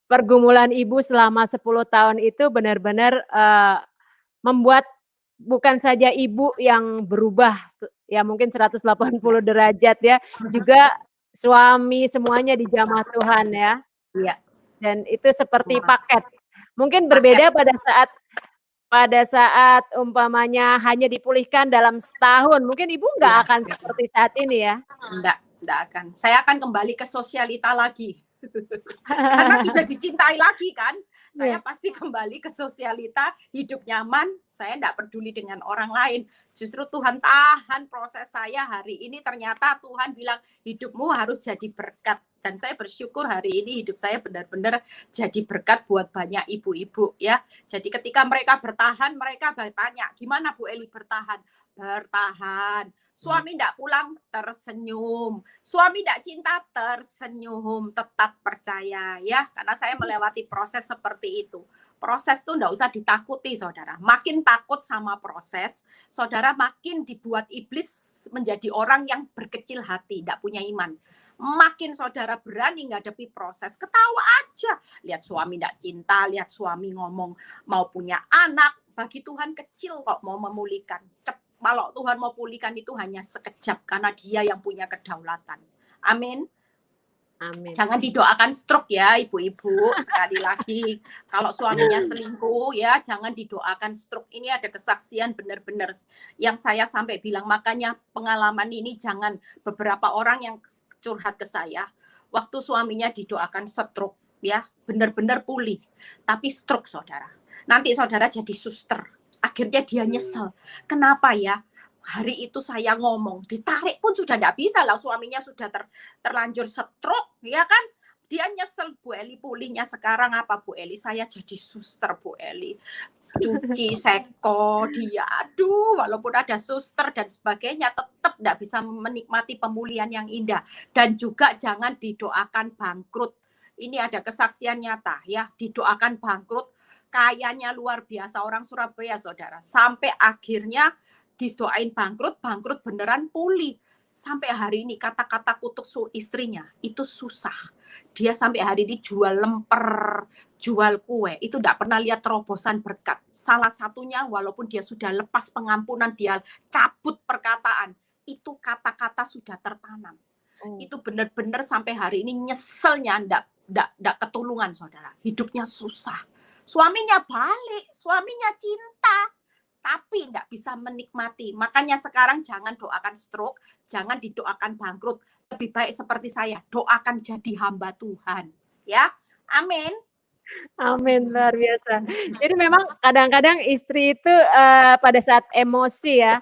pergumulan Ibu selama 10 tahun itu benar-benar membuat bukan saja Ibu yang berubah ya mungkin 180 derajat ya, juga suami semuanya dijamah Tuhan ya. Iya. Dan itu seperti paket. Mungkin berbeda pada saat umpamanya hanya dipulihkan dalam setahun, mungkin Ibu nggak akan seperti saat ini ya? Enggak akan. Saya akan kembali ke sosialita lagi. Karena sudah dicintai lagi kan. Saya pasti kembali ke sosialita, hidup nyaman, saya enggak peduli dengan orang lain. Justru Tuhan tahan proses saya hari ini, ternyata Tuhan bilang hidupmu harus jadi berkat. Dan saya bersyukur hari ini hidup saya benar-benar jadi berkat buat banyak ibu-ibu ya. Jadi ketika mereka bertahan, mereka bertanya, gimana Bu Eli bertahan? Bertahan. Suami tidak pulang, tersenyum. Suami tidak cinta, tersenyum. Tetap percaya ya, karena saya melewati proses seperti itu. Proses itu tidak usah ditakuti, saudara. Makin takut sama proses, saudara makin dibuat iblis menjadi orang yang berkecil hati, tidak punya iman. Makin saudara berani menghadapi proses, ketawa aja. Lihat suami tidak cinta, lihat suami ngomong mau punya anak. Bagi Tuhan kecil kok mau memulihkan. Kalau Tuhan mau pulihkan itu hanya sekejap karena Dia yang punya kedaulatan. Amin. Amin. Jangan didoakan stroke ya ibu-ibu. Sekali lagi, kalau suaminya selingkuh ya jangan didoakan stroke. Ini ada kesaksian benar-benar yang saya sampai bilang, makanya pengalaman ini jangan beberapa orang yang curhat ke saya. Waktu suaminya didoakan stroke ya, benar-benar pulih. Tapi stroke saudara. Nanti saudara jadi suster. Akhirnya dia nyesel. Kenapa ya? Hari itu saya ngomong, ditarik pun sudah tidak bisa lah. Suaminya sudah terlanjur stroke, ya kan? Dia nyesel, Bu Eli pulihnya sekarang apa Bu Eli? Saya jadi suster Bu Eli. Cuci, seko, dia. Aduh, walaupun ada suster dan sebagainya, tetap tidak bisa menikmati pemulihan yang indah. Dan juga jangan didoakan bangkrut. Ini ada kesaksian nyata ya, didoakan bangkrut. Kayanya luar biasa orang Surabaya saudara. Sampai akhirnya didoain bangkrut beneran pulih. Sampai hari ini kata-kata kutuk istrinya itu susah. Dia sampai hari ini jual lemper, jual kue. Itu tidak pernah lihat terobosan berkat. Salah satunya walaupun dia sudah lepas pengampunan, dia cabut perkataan. Itu kata-kata sudah tertanam. Itu benar-benar sampai hari ini nyeselnya tidak ketulungan saudara. Hidupnya susah. Suaminya balik, suaminya cinta, tapi tidak bisa menikmati. Makanya sekarang jangan doakan stroke, jangan didoakan bangkrut. Lebih baik seperti saya, doakan jadi hamba Tuhan. Ya, amin. Amin, luar biasa. Jadi memang kadang-kadang istri itu pada saat emosi ya,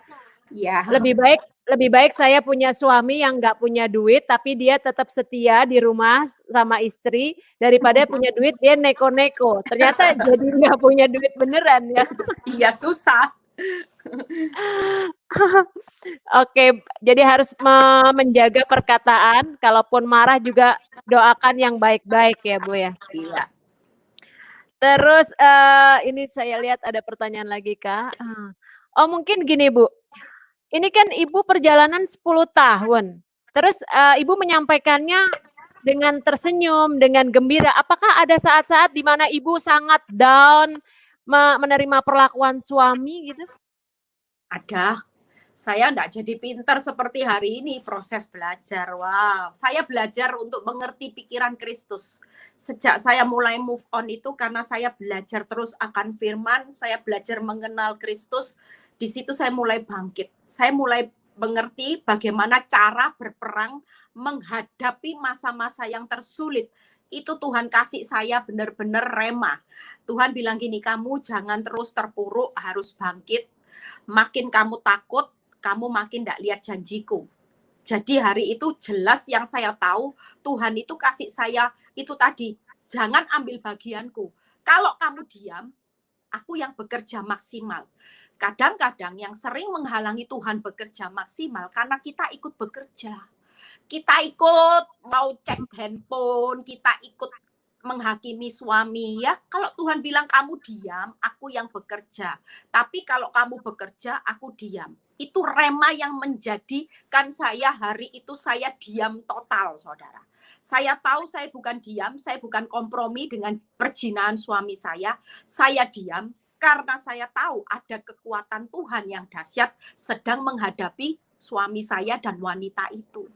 lebih baik saya punya suami yang nggak punya duit tapi dia tetap setia di rumah sama istri daripada punya duit dia neko-neko. Ternyata jadi nggak punya duit beneran ya. Iya, susah. Oke, jadi harus menjaga perkataan. Kalaupun marah juga doakan yang baik-baik ya Bu ya. Iya. Terus ini saya lihat ada pertanyaan lagi Kak. Oh mungkin gini Bu. Ini kan Ibu perjalanan 10 tahun. Terus Ibu menyampaikannya dengan tersenyum, dengan gembira. Apakah ada saat-saat di mana Ibu sangat down menerima perlakuan suami gitu? Ada. Saya enggak jadi pintar seperti hari ini, proses belajar. Wow, saya belajar untuk mengerti pikiran Kristus. Sejak saya mulai move on itu karena saya belajar terus akan firman, saya belajar mengenal Kristus. Di situ saya mulai bangkit. Saya mulai mengerti bagaimana cara berperang menghadapi masa-masa yang tersulit. itu Tuhan kasih saya benar-benar rema. Tuhan bilang gini, kamu jangan terus terpuruk, harus bangkit. Makin kamu takut, kamu makin tidak lihat janjiku. Jadi hari itu jelas yang saya tahu, Tuhan itu kasih saya itu tadi, jangan ambil bagianku. Kalau kamu diam, aku yang bekerja maksimal. Kadang-kadang yang sering menghalangi Tuhan bekerja maksimal karena kita ikut bekerja. Kita ikut mau cek handphone, kita ikut menghakimi suami ya. Kalau Tuhan bilang kamu diam, aku yang bekerja. Tapi kalau kamu bekerja, aku diam. Itu rema yang menjadikan saya hari itu saya diam total, saudara. Saya tahu saya bukan diam, saya bukan kompromi dengan perjinaan suami saya diam karena saya tahu ada kekuatan Tuhan yang dahsyat sedang menghadapi suami saya dan wanita itu.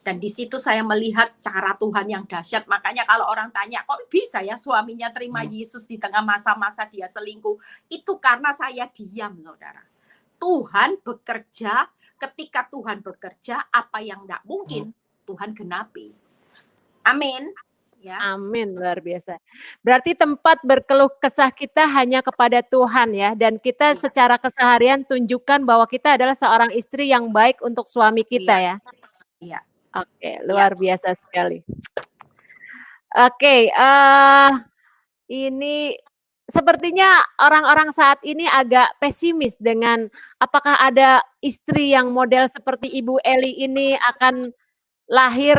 Dan di situ saya melihat cara Tuhan yang dahsyat. Makanya kalau orang tanya, kok bisa ya suaminya terima Yesus di tengah masa-masa dia selingkuh? Itu karena saya diam, saudara. Tuhan bekerja, ketika Tuhan bekerja, apa yang tidak mungkin, Tuhan genapi. Amin. Ya. Amin, luar biasa. Berarti tempat berkeluh kesah kita hanya kepada Tuhan ya, dan kita secara keseharian tunjukkan bahwa kita adalah seorang istri yang baik untuk suami kita ya. Iya. Oke, luar biasa sekali. Oke, ini sepertinya orang-orang saat ini agak pesimis dengan apakah ada istri yang model seperti Ibu Eli ini akan lahir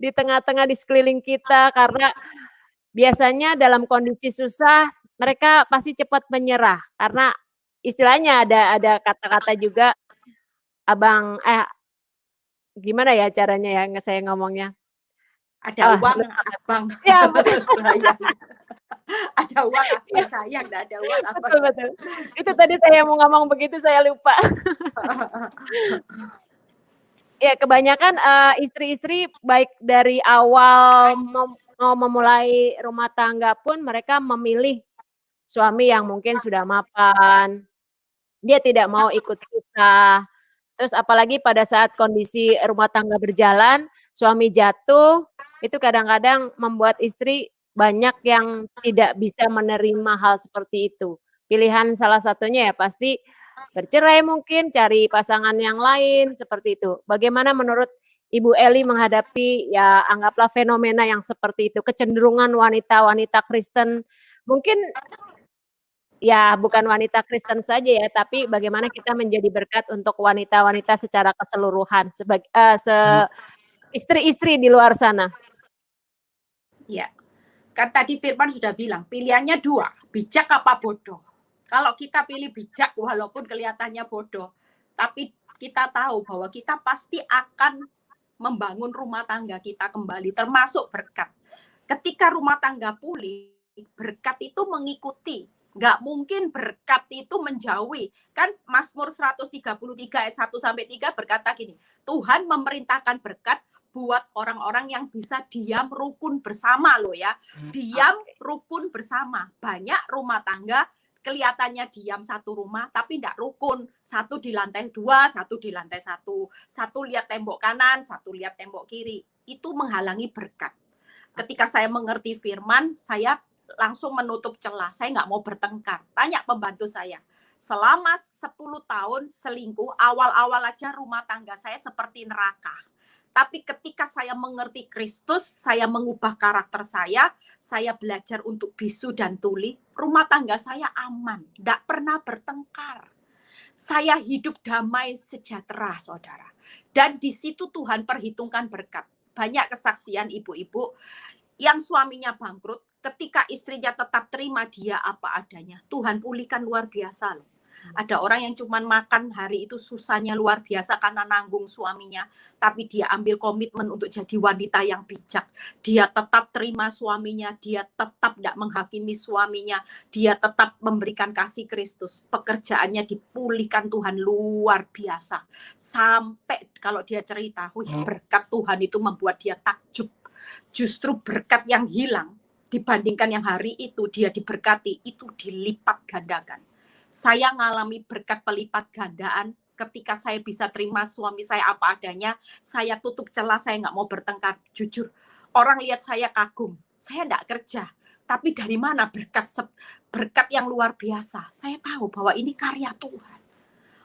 di tengah-tengah di sekeliling kita, karena biasanya dalam kondisi susah mereka pasti cepat menyerah karena istilahnya ada kata-kata juga gimana ya caranya ya saya ngomongnya? Ada uang abang. Ya, betul. Ada uang abang sayang, enggak ada uang abang. Betul. Itu tadi saya mau ngomong begitu saya lupa. Ya, kebanyakan istri-istri baik dari awal mau memulai rumah tangga pun mereka memilih suami yang mungkin sudah mapan. Dia tidak mau ikut susah. Terus apalagi pada saat kondisi rumah tangga berjalan, suami jatuh, itu kadang-kadang membuat istri banyak yang tidak bisa menerima hal seperti itu. Pilihan salah satunya ya pasti bercerai mungkin, cari pasangan yang lain, seperti itu. Bagaimana menurut Ibu Eli menghadapi ya anggaplah fenomena yang seperti itu, kecenderungan wanita-wanita Kristen, mungkin ya bukan wanita Kristen saja ya, tapi bagaimana kita menjadi berkat untuk wanita-wanita secara keseluruhan, istri-istri di luar sana. Ya, kan tadi Firman sudah bilang, pilihannya dua, bijak apa bodoh. Kalau kita pilih bijak, walaupun kelihatannya bodoh, tapi kita tahu bahwa kita pasti akan membangun rumah tangga kita kembali, termasuk berkat. Ketika rumah tangga pulih, berkat itu mengikuti. Nggak mungkin berkat itu menjauhi. Kan Mazmur 133 ayat 1-3 berkata gini, Tuhan memerintahkan berkat buat orang-orang yang bisa diam rukun bersama loh ya. Diam rukun bersama. Banyak rumah tangga kelihatannya diam satu rumah tapi tidak rukun. Satu di lantai 2, satu di lantai 1. Satu lihat tembok kanan, satu lihat tembok kiri. Itu menghalangi berkat. Ketika saya mengerti firman, saya langsung menutup celah. Saya nggak mau bertengkar. Tanya pembantu saya. Selama 10 tahun selingkuh, awal-awal aja rumah tangga saya seperti neraka. Tapi ketika saya mengerti Kristus, saya mengubah karakter saya belajar untuk bisu dan tuli, rumah tangga saya aman, tidak pernah bertengkar. Saya hidup damai sejahtera, saudara. Dan di situ Tuhan perhitungkan berkat. Banyak kesaksian ibu-ibu yang suaminya bangkrut, ketika istrinya tetap terima dia apa adanya, Tuhan pulihkan luar biasa loh. Ada orang yang cuma makan hari itu susahnya luar biasa karena nanggung suaminya, tapi dia ambil komitmen untuk jadi wanita yang bijak. Dia tetap terima suaminya, dia tetap tidak menghakimi suaminya, dia tetap memberikan kasih Kristus. Pekerjaannya dipulihkan Tuhan luar biasa. Sampai kalau dia cerita, berkat Tuhan itu membuat dia takjub. Justru berkat yang hilang dibandingkan yang hari itu dia diberkati, itu dilipat gandakan. Saya ngalami berkat pelipat gandaan ketika saya bisa terima suami saya apa adanya, saya tutup celah, saya nggak mau bertengkar. Jujur, Orang lihat saya kagum, saya enggak kerja. Tapi dari mana berkat yang luar biasa? Saya tahu bahwa ini karya Tuhan.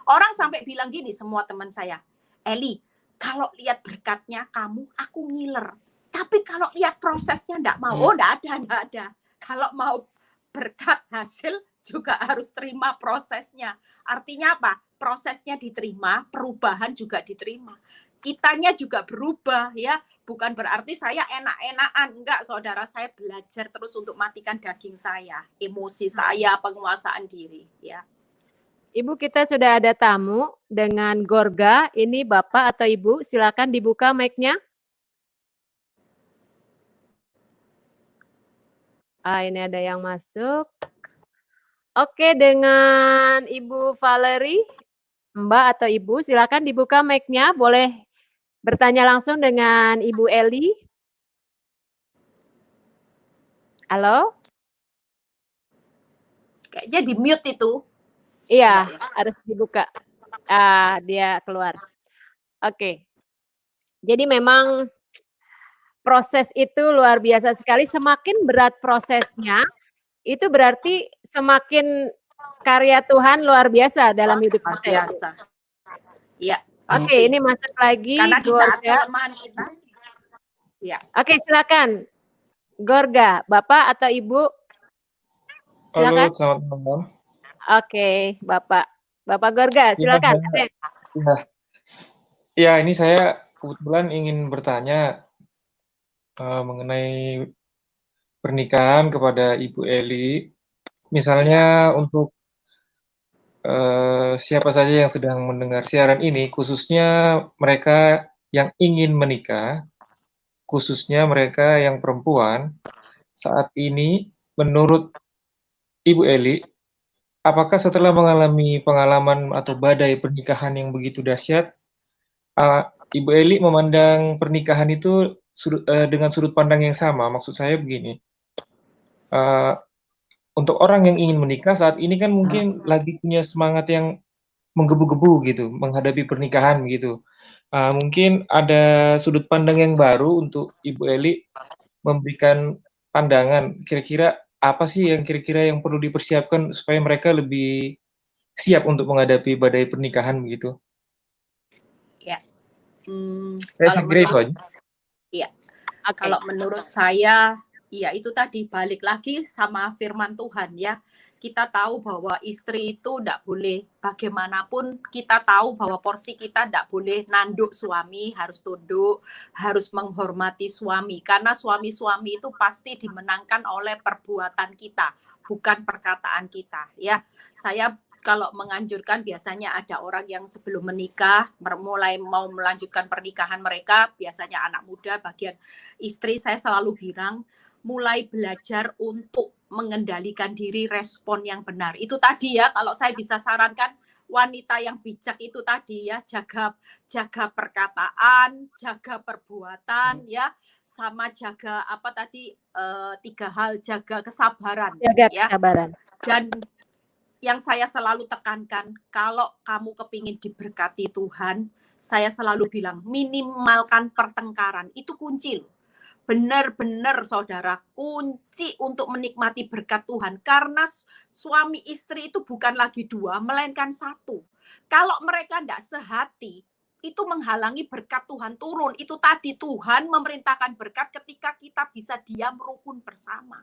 Orang sampai bilang gini, semua teman saya, Eli, kalau lihat berkatnya kamu, aku ngiler. Tapi kalau lihat prosesnya enggak mau. Oh, enggak ada. Kalau mau berkat hasil juga harus terima prosesnya. Artinya apa? Prosesnya diterima, perubahan juga diterima. Kitanya juga berubah ya, bukan berarti saya enak-enakan, enggak saudara, saya belajar terus untuk matikan daging saya, emosi saya, penguasaan diri ya. Ibu, kita sudah ada tamu dengan Gorga, ini Bapak atau Ibu, silakan dibuka mic-nya. Ini ada yang masuk. Oke, dengan Ibu Valerie, Mbak atau Ibu, silakan dibuka mic-nya, boleh bertanya langsung dengan Ibu Eli. Halo? Kayaknya di mute itu. Iya, harus dibuka. Dia keluar. Oke. Jadi memang proses itu luar biasa sekali. Semakin berat prosesnya, itu berarti semakin karya Tuhan luar biasa dalam hidup Luar kita. biasa. Iya. Oke, ini masuk lagi. Karena di saat Gorga. kelemahan kita. Ya. Oke, silakan. Gorga, Bapak atau Ibu? Silakan. Halo, selamat malam. Oke, Bapak. Bapak Gorga, silakan. Ya, ini saya kebetulan ingin bertanya mengenai pernikahan kepada Ibu Eli. Misalnya untuk siapa saja yang sedang mendengar siaran ini, khususnya mereka yang ingin menikah, khususnya mereka yang perempuan, saat ini menurut Ibu Eli, apakah setelah mengalami pengalaman atau badai pernikahan yang begitu dahsyat, Ibu Eli memandang pernikahan itu dengan sudut pandang yang sama? Maksud saya begini, untuk orang yang ingin menikah saat ini kan mungkin lagi punya semangat yang menggebu-gebu gitu, menghadapi pernikahan gitu. Mungkin ada sudut pandang yang baru untuk Ibu Eli memberikan pandangan, kira-kira apa sih yang kira-kira yang perlu dipersiapkan supaya mereka lebih siap untuk menghadapi badai pernikahan begitu? Ya. Saya kira itu aja. Iya. Kalau menurut saya, ya itu tadi balik lagi sama firman Tuhan ya. Kita tahu bahwa istri itu tidak boleh, bagaimanapun kita tahu bahwa porsi kita tidak boleh nanduk suami, harus tunduk, harus menghormati suami. Karena suami-suami itu pasti dimenangkan oleh perbuatan kita, bukan perkataan kita. Ya, saya kalau menganjurkan biasanya ada orang yang sebelum menikah, mulai mau melanjutkan pernikahan mereka, biasanya anak muda, bagian istri, saya selalu bilang, mulai belajar untuk mengendalikan diri, respon yang benar. Itu tadi ya, kalau saya bisa sarankan, wanita yang bijak itu tadi ya, jaga perkataan, jaga perbuatan ya, sama jaga apa tadi 3 hal, jaga kesabaran. Jaga ya. kesabaran. Dan yang saya selalu tekankan, kalau kamu kepingin diberkati Tuhan, saya selalu bilang minimalkan pertengkaran, itu kunci loh. Benar-benar saudara, kunci untuk menikmati berkat Tuhan. Karena suami istri itu bukan lagi 2, melainkan 1. Kalau mereka tidak sehati, itu menghalangi berkat Tuhan turun. Itu tadi Tuhan memerintahkan berkat ketika kita bisa diam rukun bersama.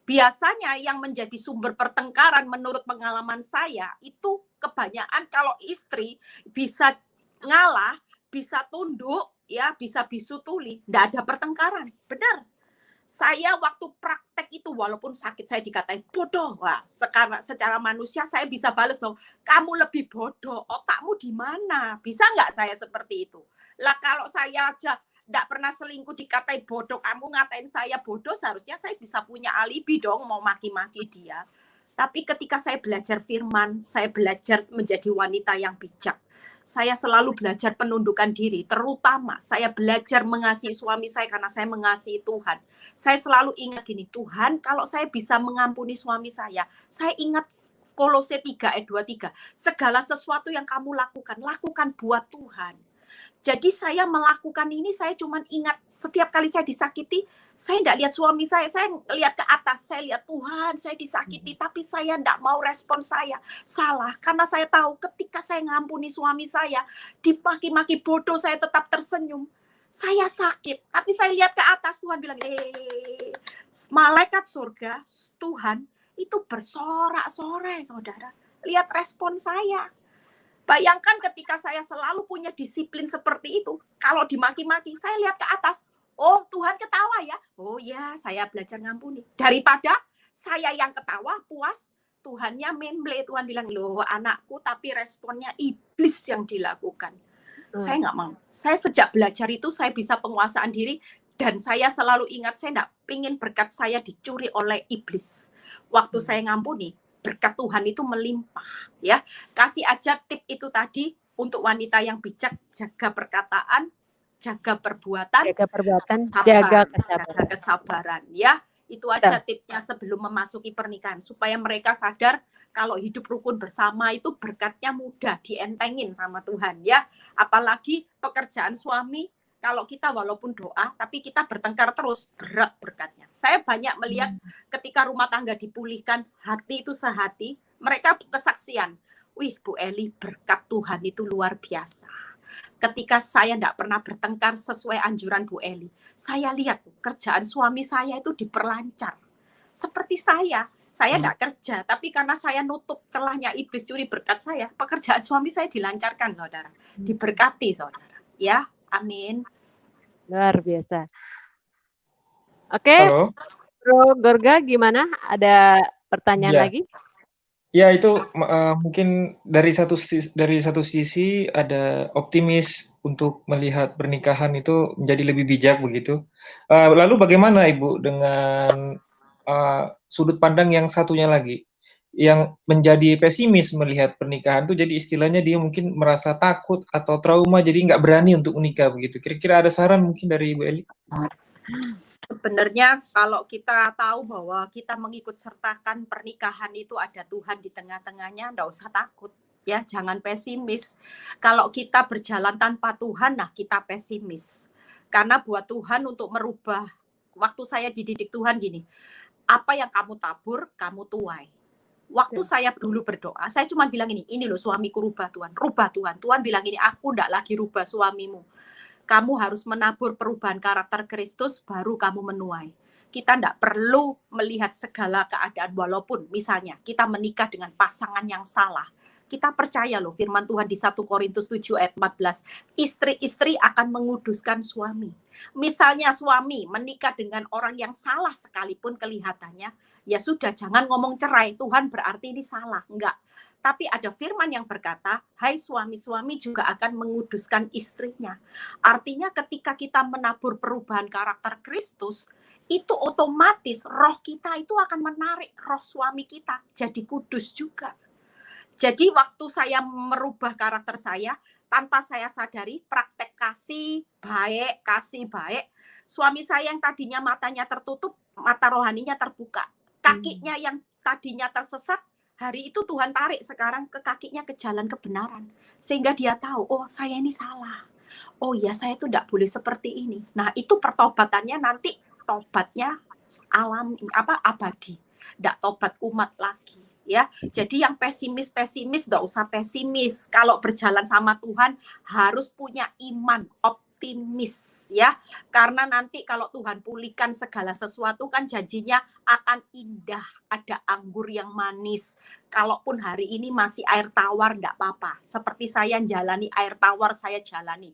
Biasanya yang menjadi sumber pertengkaran menurut pengalaman saya, itu kebanyakan kalau istri bisa ngalah, bisa tunduk, ya bisa bisu tuli, tidak ada pertengkaran. Benar. Saya waktu praktek itu walaupun sakit saya dikatain bodoh. Wah, sekarang secara manusia saya bisa balas dong. Kamu lebih bodoh, otakmu di mana? Bisa nggak saya seperti itu? Lah kalau saya aja tidak pernah selingkuh dikatain bodoh, kamu ngatain saya bodoh, seharusnya saya bisa punya alibi dong mau maki-maki dia. Tapi ketika saya belajar firman, saya belajar menjadi wanita yang bijak. Saya selalu belajar penundukan diri, terutama saya belajar mengasihi suami saya karena saya mengasihi Tuhan. Saya selalu ingat gini, Tuhan kalau saya bisa mengampuni suami saya ingat Kolose 3 ayat 23, segala sesuatu yang kamu lakukan buat Tuhan. Jadi saya melakukan ini, saya cuma ingat setiap kali saya disakiti, saya tidak lihat suami saya lihat ke atas, saya lihat Tuhan, saya disakiti, tapi saya tidak mau respon saya salah, karena saya tahu ketika saya ngampuni suami saya, dimaki-maki bodoh, saya tetap tersenyum. Saya sakit, tapi saya lihat ke atas, Tuhan bilang, malaikat surga, Tuhan, itu bersorak-sorai, saudara. Lihat respon saya. Bayangkan ketika saya selalu punya disiplin seperti itu, kalau dimaki-maki, saya lihat ke atas, oh Tuhan ketawa ya, oh ya saya belajar ngampuni. Daripada saya yang ketawa, puas, Tuhannya memble, Tuhan bilang, loh anakku, tapi responnya iblis yang dilakukan. Saya nggak mau. Saya sejak belajar itu, saya bisa penguasaan diri, dan saya selalu ingat, saya nggak pingin berkat saya dicuri oleh iblis. Waktu saya ngampuni, berkat Tuhan itu melimpah. Ya, kasih aja tip itu tadi untuk wanita yang bijak, jaga perkataan, jaga perbuatan, jaga kesabaran. Ya, itu aja tipnya sebelum memasuki pernikahan, supaya mereka sadar kalau hidup rukun bersama itu berkatnya mudah dientengin sama Tuhan, ya. Apalagi pekerjaan suami, kalau kita walaupun doa, tapi kita bertengkar terus, berat berkatnya. Saya banyak melihat ketika rumah tangga dipulihkan, hati itu sehati, mereka kesaksian, wih Bu Eli, berkat Tuhan itu luar biasa. Ketika saya tidak pernah bertengkar sesuai anjuran Bu Eli, saya lihat tuh, kerjaan suami saya itu diperlancar. Seperti saya tidak kerja, tapi karena saya nutup celahnya iblis curi berkat saya, pekerjaan suami saya dilancarkan, saudara. Diberkati, saudara. Ya, amin. Luar biasa. Oke, Bro Gorga, gimana? Ada pertanyaan lagi? Ya, itu mungkin dari satu sisi ada optimis untuk melihat pernikahan itu menjadi lebih bijak begitu. Lalu bagaimana Ibu dengan sudut pandang yang satunya lagi, yang menjadi pesimis melihat pernikahan itu, jadi istilahnya dia mungkin merasa takut atau trauma, jadi nggak berani untuk menikah begitu. Kira-kira ada saran mungkin dari Ibu Eli? Sebenarnya kalau kita tahu bahwa kita mengikut sertakan pernikahan itu ada Tuhan di tengah-tengahnya, enggak usah takut. Ya, jangan pesimis. Kalau kita berjalan tanpa Tuhan, nah kita pesimis. Karena buat Tuhan untuk merubah, waktu saya dididik Tuhan gini, apa yang kamu tabur, kamu tuai. Waktu saya dulu berdoa, saya cuma bilang ini loh suamiku rubah Tuhan, rubah Tuhan. Tuhan bilang ini, aku enggak lagi rubah suamimu. Kamu harus menabur perubahan karakter Kristus, baru kamu menuai. Kita tidak perlu melihat segala keadaan, walaupun misalnya kita menikah dengan pasangan yang salah. Kita percaya loh firman Tuhan di 1 Korintus 7 ayat 14. Istri-istri akan menguduskan suami. Misalnya suami menikah dengan orang yang salah sekalipun kelihatannya, ya sudah, jangan ngomong cerai, Tuhan berarti ini salah. Enggak. Tapi ada firman yang berkata, hai suami-suami juga akan menguduskan istrinya. Artinya ketika kita menabur perubahan karakter Kristus, itu otomatis roh kita itu akan menarik roh suami kita jadi kudus juga. Jadi waktu saya merubah karakter saya, tanpa saya sadari, praktek kasih baik, suami saya yang tadinya matanya tertutup, mata rohaninya terbuka. Kakinya yang tadinya tersesat, hari itu Tuhan tarik sekarang ke kakinya ke jalan kebenaran. Sehingga dia tahu, oh saya ini salah. Oh ya, saya itu tidak boleh seperti ini. Nah itu pertobatannya nanti, tobatnya abadi. Tidak tobat kumat lagi. Ya, jadi yang pesimis tidak usah pesimis. Kalau berjalan sama Tuhan harus punya iman optimis, ya. Karena nanti kalau Tuhan pulihkan segala sesuatu kan janjinya akan indah, ada anggur yang manis. Kalaupun hari ini masih air tawar enggak apa-apa. Seperti saya jalani air tawar, saya jalani.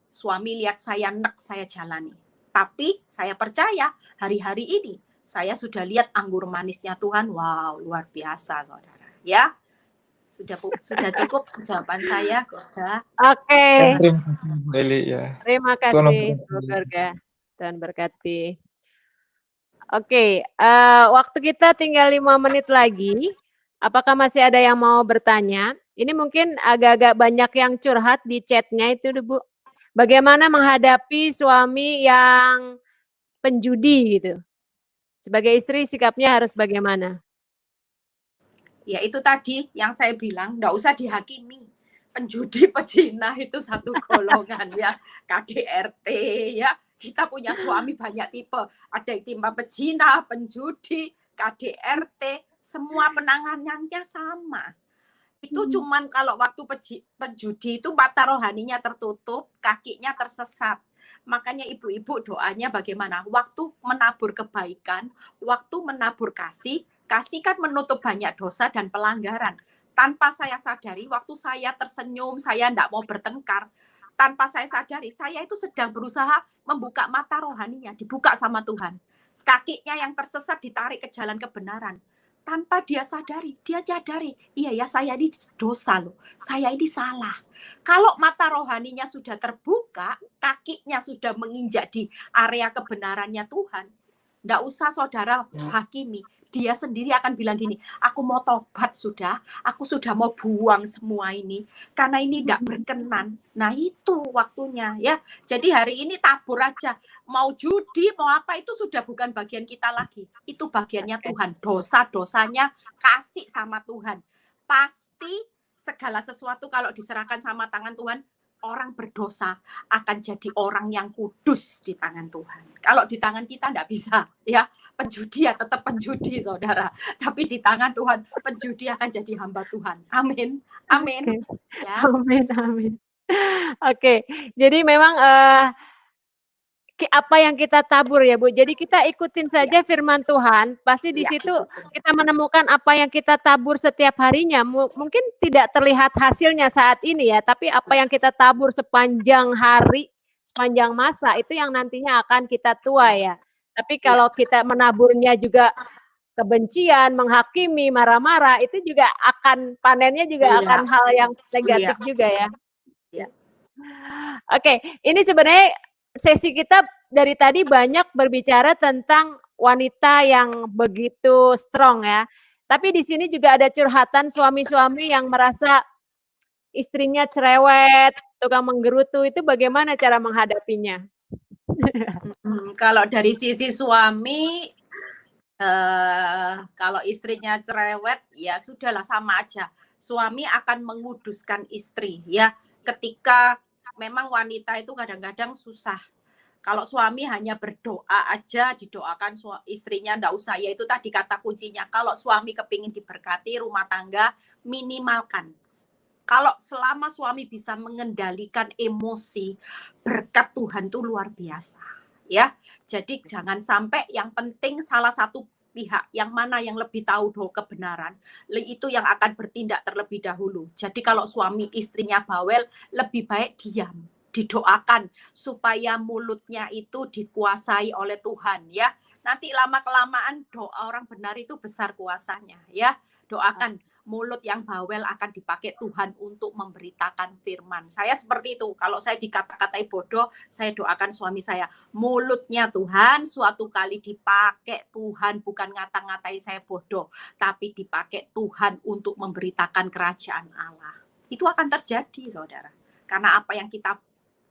Suami lihat saya nek, saya jalani. Tapi saya percaya hari-hari ini saya sudah lihat anggur manisnya Tuhan. Wow, luar biasa, saudara. Ya, sudah cukup jawaban saya, Gorga. Oke. Terima kasih, Gorga. Tuhan berkati. Oke, waktu kita tinggal 5 menit lagi. Apakah masih ada yang mau bertanya? Ini mungkin agak-agak banyak yang curhat di chatnya itu, Bu. Bagaimana menghadapi suami yang penjudi gitu? Sebagai istri sikapnya harus bagaimana? Ya itu tadi yang saya bilang, enggak usah dihakimi. penjudi pezina itu satu golongan ya, KDRT ya. Kita punya suami banyak tipe, ada yang tipe pezina, penjudi, KDRT, semua penanganannya sama. Itu cuman kalau waktu penjudi itu mata rohaninya tertutup, kakinya tersesat. Makanya ibu-ibu doanya bagaimana? Waktu menabur kebaikan, waktu menabur kasih, kasih kan menutup banyak dosa dan pelanggaran. Tanpa saya sadari, waktu saya tersenyum, saya tidak mau bertengkar, tanpa saya sadari, saya itu sedang berusaha membuka mata rohaninya, dibuka sama Tuhan. Kakinya yang tersesat ditarik ke jalan kebenaran. Tanpa dia sadari, dia nyadari, iya ya saya ini dosa loh, saya ini salah. Kalau mata rohaninya sudah terbuka, kakinya sudah menginjak di area kebenarannya Tuhan, nggak usah saudara hakimi, dia sendiri akan bilang gini, aku mau tobat sudah, aku sudah mau buang semua ini, karena ini tidak berkenan. Nah itu waktunya ya. Jadi hari ini tabur aja, mau judi, mau apa, itu sudah bukan bagian kita lagi. Itu bagiannya Tuhan, dosa-dosanya kasih sama Tuhan. Pasti segala sesuatu kalau diserahkan sama tangan Tuhan, orang berdosa akan jadi orang yang kudus di tangan Tuhan. Kalau di tangan kita enggak bisa, ya. Penjudi ya tetap penjudi, saudara. Tapi di tangan Tuhan, penjudi akan jadi hamba Tuhan. Amin. Amin. Okay. Ya. Amin, amin. Oke, jadi memang apa yang kita tabur ya Bu. Jadi kita ikutin saja firman Tuhan, pasti di situ kita menemukan apa yang kita tabur setiap harinya. Mungkin tidak terlihat hasilnya saat ini ya, tapi apa yang kita tabur sepanjang hari, sepanjang masa itu yang nantinya akan kita tuai ya. Tapi kalau kita menaburnya juga kebencian, menghakimi, marah-marah, itu juga akan panennya juga akan hal yang negatif juga ya. Oke, ini sebenarnya sesi kita dari tadi banyak berbicara tentang wanita yang begitu strong ya. Tapi di sini juga ada curhatan suami-suami yang merasa istrinya cerewet, tukang menggerutu, itu bagaimana cara menghadapinya? Kalau dari sisi suami, kalau istrinya cerewet, ya sudahlah sama aja. Suami akan menguduskan istri ya. Ketika memang wanita itu kadang-kadang susah. Kalau suami hanya berdoa aja, didoakan istrinya ndak usah. Ya itu tadi kata kuncinya. Kalau suami kepingin diberkati rumah tangga, minimalkan. Kalau selama suami bisa mengendalikan emosi, berkat Tuhan itu luar biasa. Ya, jadi jangan sampai yang penting salah satu pihak yang mana yang lebih tahu kebenaran, itu yang akan bertindak terlebih dahulu. Jadi kalau suami istrinya bawel, lebih baik diam, didoakan supaya mulutnya itu dikuasai oleh Tuhan ya. Nanti lama-kelamaan doa orang benar itu besar kuasanya ya. Doakan mulut yang bawel akan dipakai Tuhan untuk memberitakan firman. Saya seperti itu. Kalau saya dikata-katai bodoh, saya doakan suami saya. Mulutnya Tuhan suatu kali dipakai Tuhan, bukan ngata-ngatai saya bodoh, tapi dipakai Tuhan untuk memberitakan kerajaan Allah. Itu akan terjadi, saudara. Karena apa yang kita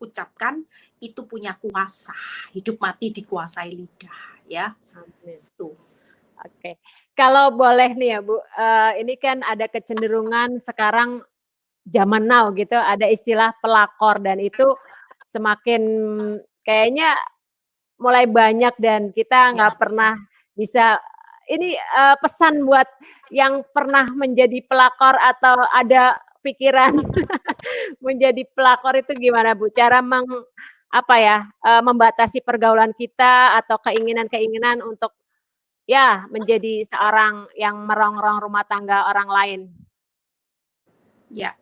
ucapkan itu punya kuasa. Hidup mati dikuasai lidah, ya. Amin. Tuh. Oke, kalau boleh nih ya Bu, ini kan ada kecenderungan sekarang zaman now gitu, ada istilah pelakor dan itu semakin kayaknya mulai banyak dan kita nggak pernah bisa. Ini pesan buat yang pernah menjadi pelakor atau ada pikiran menjadi pelakor itu gimana Bu? Cara membatasi pergaulan kita atau keinginan-keinginan untuk ya, menjadi seorang yang merongrong rumah tangga orang lain. Ya,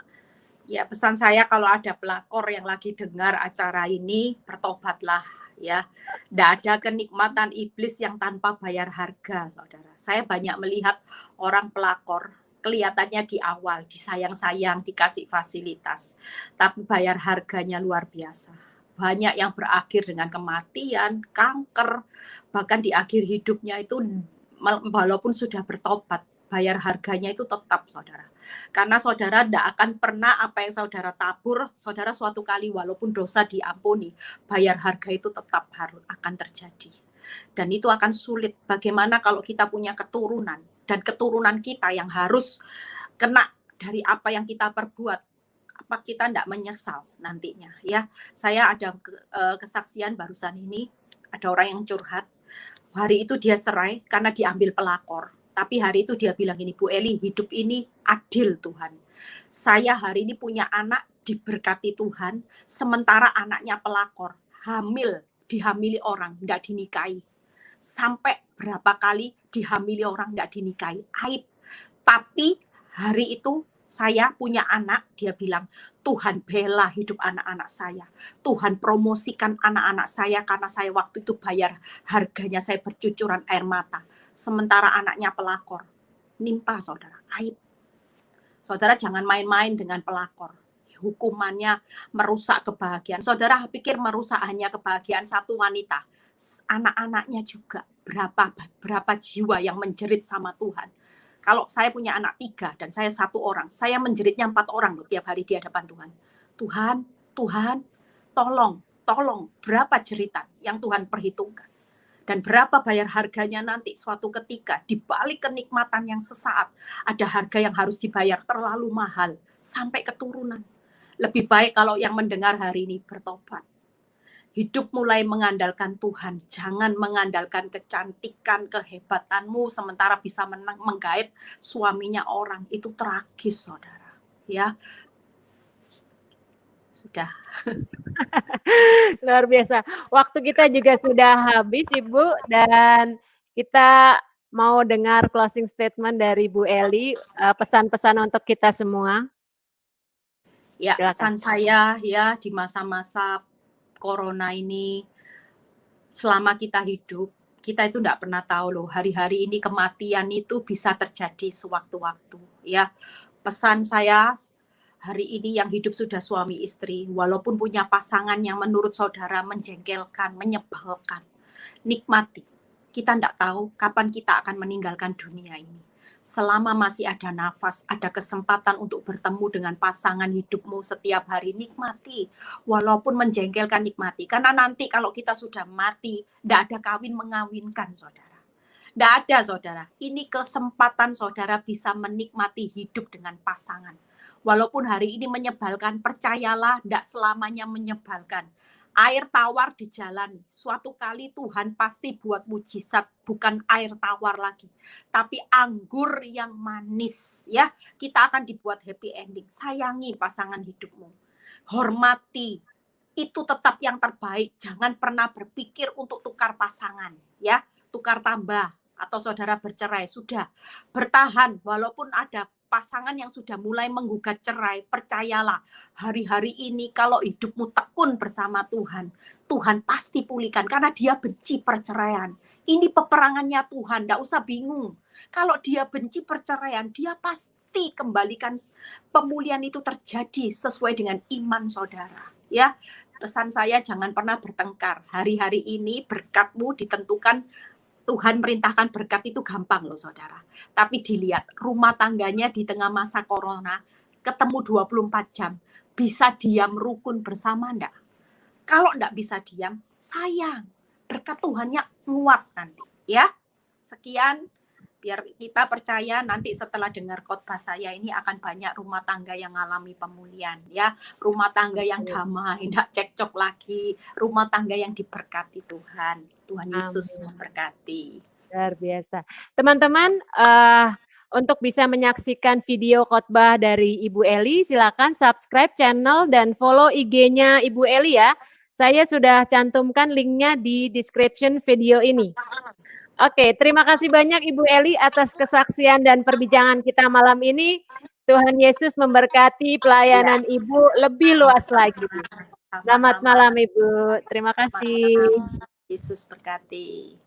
pesan saya kalau ada pelakor yang lagi dengar acara ini, bertobatlah ya. Tidak ada kenikmatan iblis yang tanpa bayar harga, saudara. Saya banyak melihat orang pelakor, kelihatannya di awal, disayang-sayang, dikasih fasilitas. Tapi bayar harganya luar biasa. Banyak yang berakhir dengan kematian, kanker, bahkan di akhir hidupnya itu walaupun sudah bertobat, bayar harganya itu tetap, saudara. Karena saudara tidak akan pernah apa yang saudara tabur, saudara suatu kali walaupun dosa diampuni, bayar harga itu tetap akan terjadi. Dan itu akan sulit. Bagaimana kalau kita punya keturunan, dan keturunan kita yang harus kena dari apa yang kita perbuat. apa kita tidak menyesal nantinya ya. Saya ada kesaksian barusan ini, ada orang yang curhat, hari itu dia cerai karena diambil pelakor, tapi hari itu dia bilang ini, Bu Eli, hidup ini adil Tuhan, saya hari ini punya anak diberkati Tuhan, sementara anaknya pelakor, hamil, dihamili orang, tidak dinikahi, sampai berapa kali dihamili orang tidak dinikahi, aib. Tapi hari itu saya punya anak, dia bilang, Tuhan bela hidup anak-anak saya. Tuhan promosikan anak-anak saya karena saya waktu itu bayar harganya, saya bercucuran air mata. Sementara anaknya pelakor. Nimpa saudara, aib. Saudara jangan main-main dengan pelakor. Hukumannya merusak kebahagiaan. Saudara pikir merusak hanya kebahagiaan satu wanita. Anak-anaknya juga. Berapa jiwa yang menjerit sama Tuhan. Kalau saya punya anak 3 dan saya 1 orang, saya menjeritnya 4 orang loh tiap hari di hadapan Tuhan. Tuhan, tolong, berapa jeritan yang Tuhan perhitungkan. Dan berapa bayar harganya nanti suatu ketika, di balik kenikmatan yang sesaat, ada harga yang harus dibayar terlalu mahal, sampai keturunan. Lebih baik kalau yang mendengar hari ini bertobat. Hidup mulai mengandalkan Tuhan, jangan mengandalkan kecantikan, kehebatanmu, sementara bisa menggait suaminya orang. Itu tragis, saudara. Ya, sudah. Luar biasa. Waktu kita juga sudah habis, Ibu, dan kita mau dengar closing statement dari Bu Eli, pesan-pesan untuk kita semua. Ya, Silakan. pesan saya ya di masa-masa Corona ini, selama kita hidup, kita itu tidak pernah tahu loh, hari-hari ini kematian itu bisa terjadi sewaktu-waktu. Ya, pesan saya hari ini yang hidup sudah suami istri, walaupun punya pasangan yang menurut saudara menjengkelkan, menyebalkan, nikmati. Kita tidak tahu kapan kita akan meninggalkan dunia ini. Selama masih ada nafas, ada kesempatan untuk bertemu dengan pasangan hidupmu setiap hari, nikmati. Walaupun menjengkelkan, nikmati. Karena nanti kalau kita sudah mati, tidak ada kawin mengawinkan, saudara. Tidak ada, saudara. Ini kesempatan saudara bisa menikmati hidup dengan pasangan. Walaupun hari ini menyebalkan, percayalah, tidak selamanya menyebalkan. Air tawar di jalan, suatu kali Tuhan pasti buat mujizat, bukan air tawar lagi, tapi anggur yang manis, ya. Kita akan dibuat happy ending. Sayangi pasangan hidupmu, hormati, itu tetap yang terbaik. Jangan pernah berpikir untuk tukar pasangan, ya, tukar tambah, atau saudara bercerai, sudah bertahan. Walaupun ada pasangan yang sudah mulai menggugat cerai, percayalah, hari-hari ini kalau hidupmu tekun bersama Tuhan, Tuhan pasti pulihkan, karena dia benci perceraian. Ini peperangannya Tuhan, tidak usah bingung. Kalau dia benci perceraian, dia pasti kembalikan pemulihan itu terjadi sesuai dengan iman saudara. Ya, pesan saya jangan pernah bertengkar. Hari-hari ini berkatmu ditentukan, Tuhan merintahkan berkat itu gampang loh saudara. Tapi dilihat rumah tangganya di tengah masa corona, ketemu 24 jam, bisa diam rukun bersama enggak? Kalau enggak bisa diam, sayang. Berkat Tuhannya nguat nanti, ya. Sekian, biar kita percaya nanti setelah dengar khotbah saya ini akan banyak rumah tangga yang mengalami pemulihan, ya. Rumah tangga yang damai, enggak cekcok lagi, rumah tangga yang diberkati Tuhan. Tuhan Yesus memberkati. Luar biasa. Teman-teman, untuk bisa menyaksikan video khotbah dari Ibu Eli, silakan subscribe channel dan follow IG-nya Ibu Eli ya. Saya sudah cantumkan linknya di description video ini. Oke, terima kasih banyak Ibu Eli atas kesaksian dan perbincangan kita malam ini. Tuhan Yesus memberkati pelayanan Ibu lebih luas lagi. Selamat malam Ibu. Terima kasih. Yesus berkati.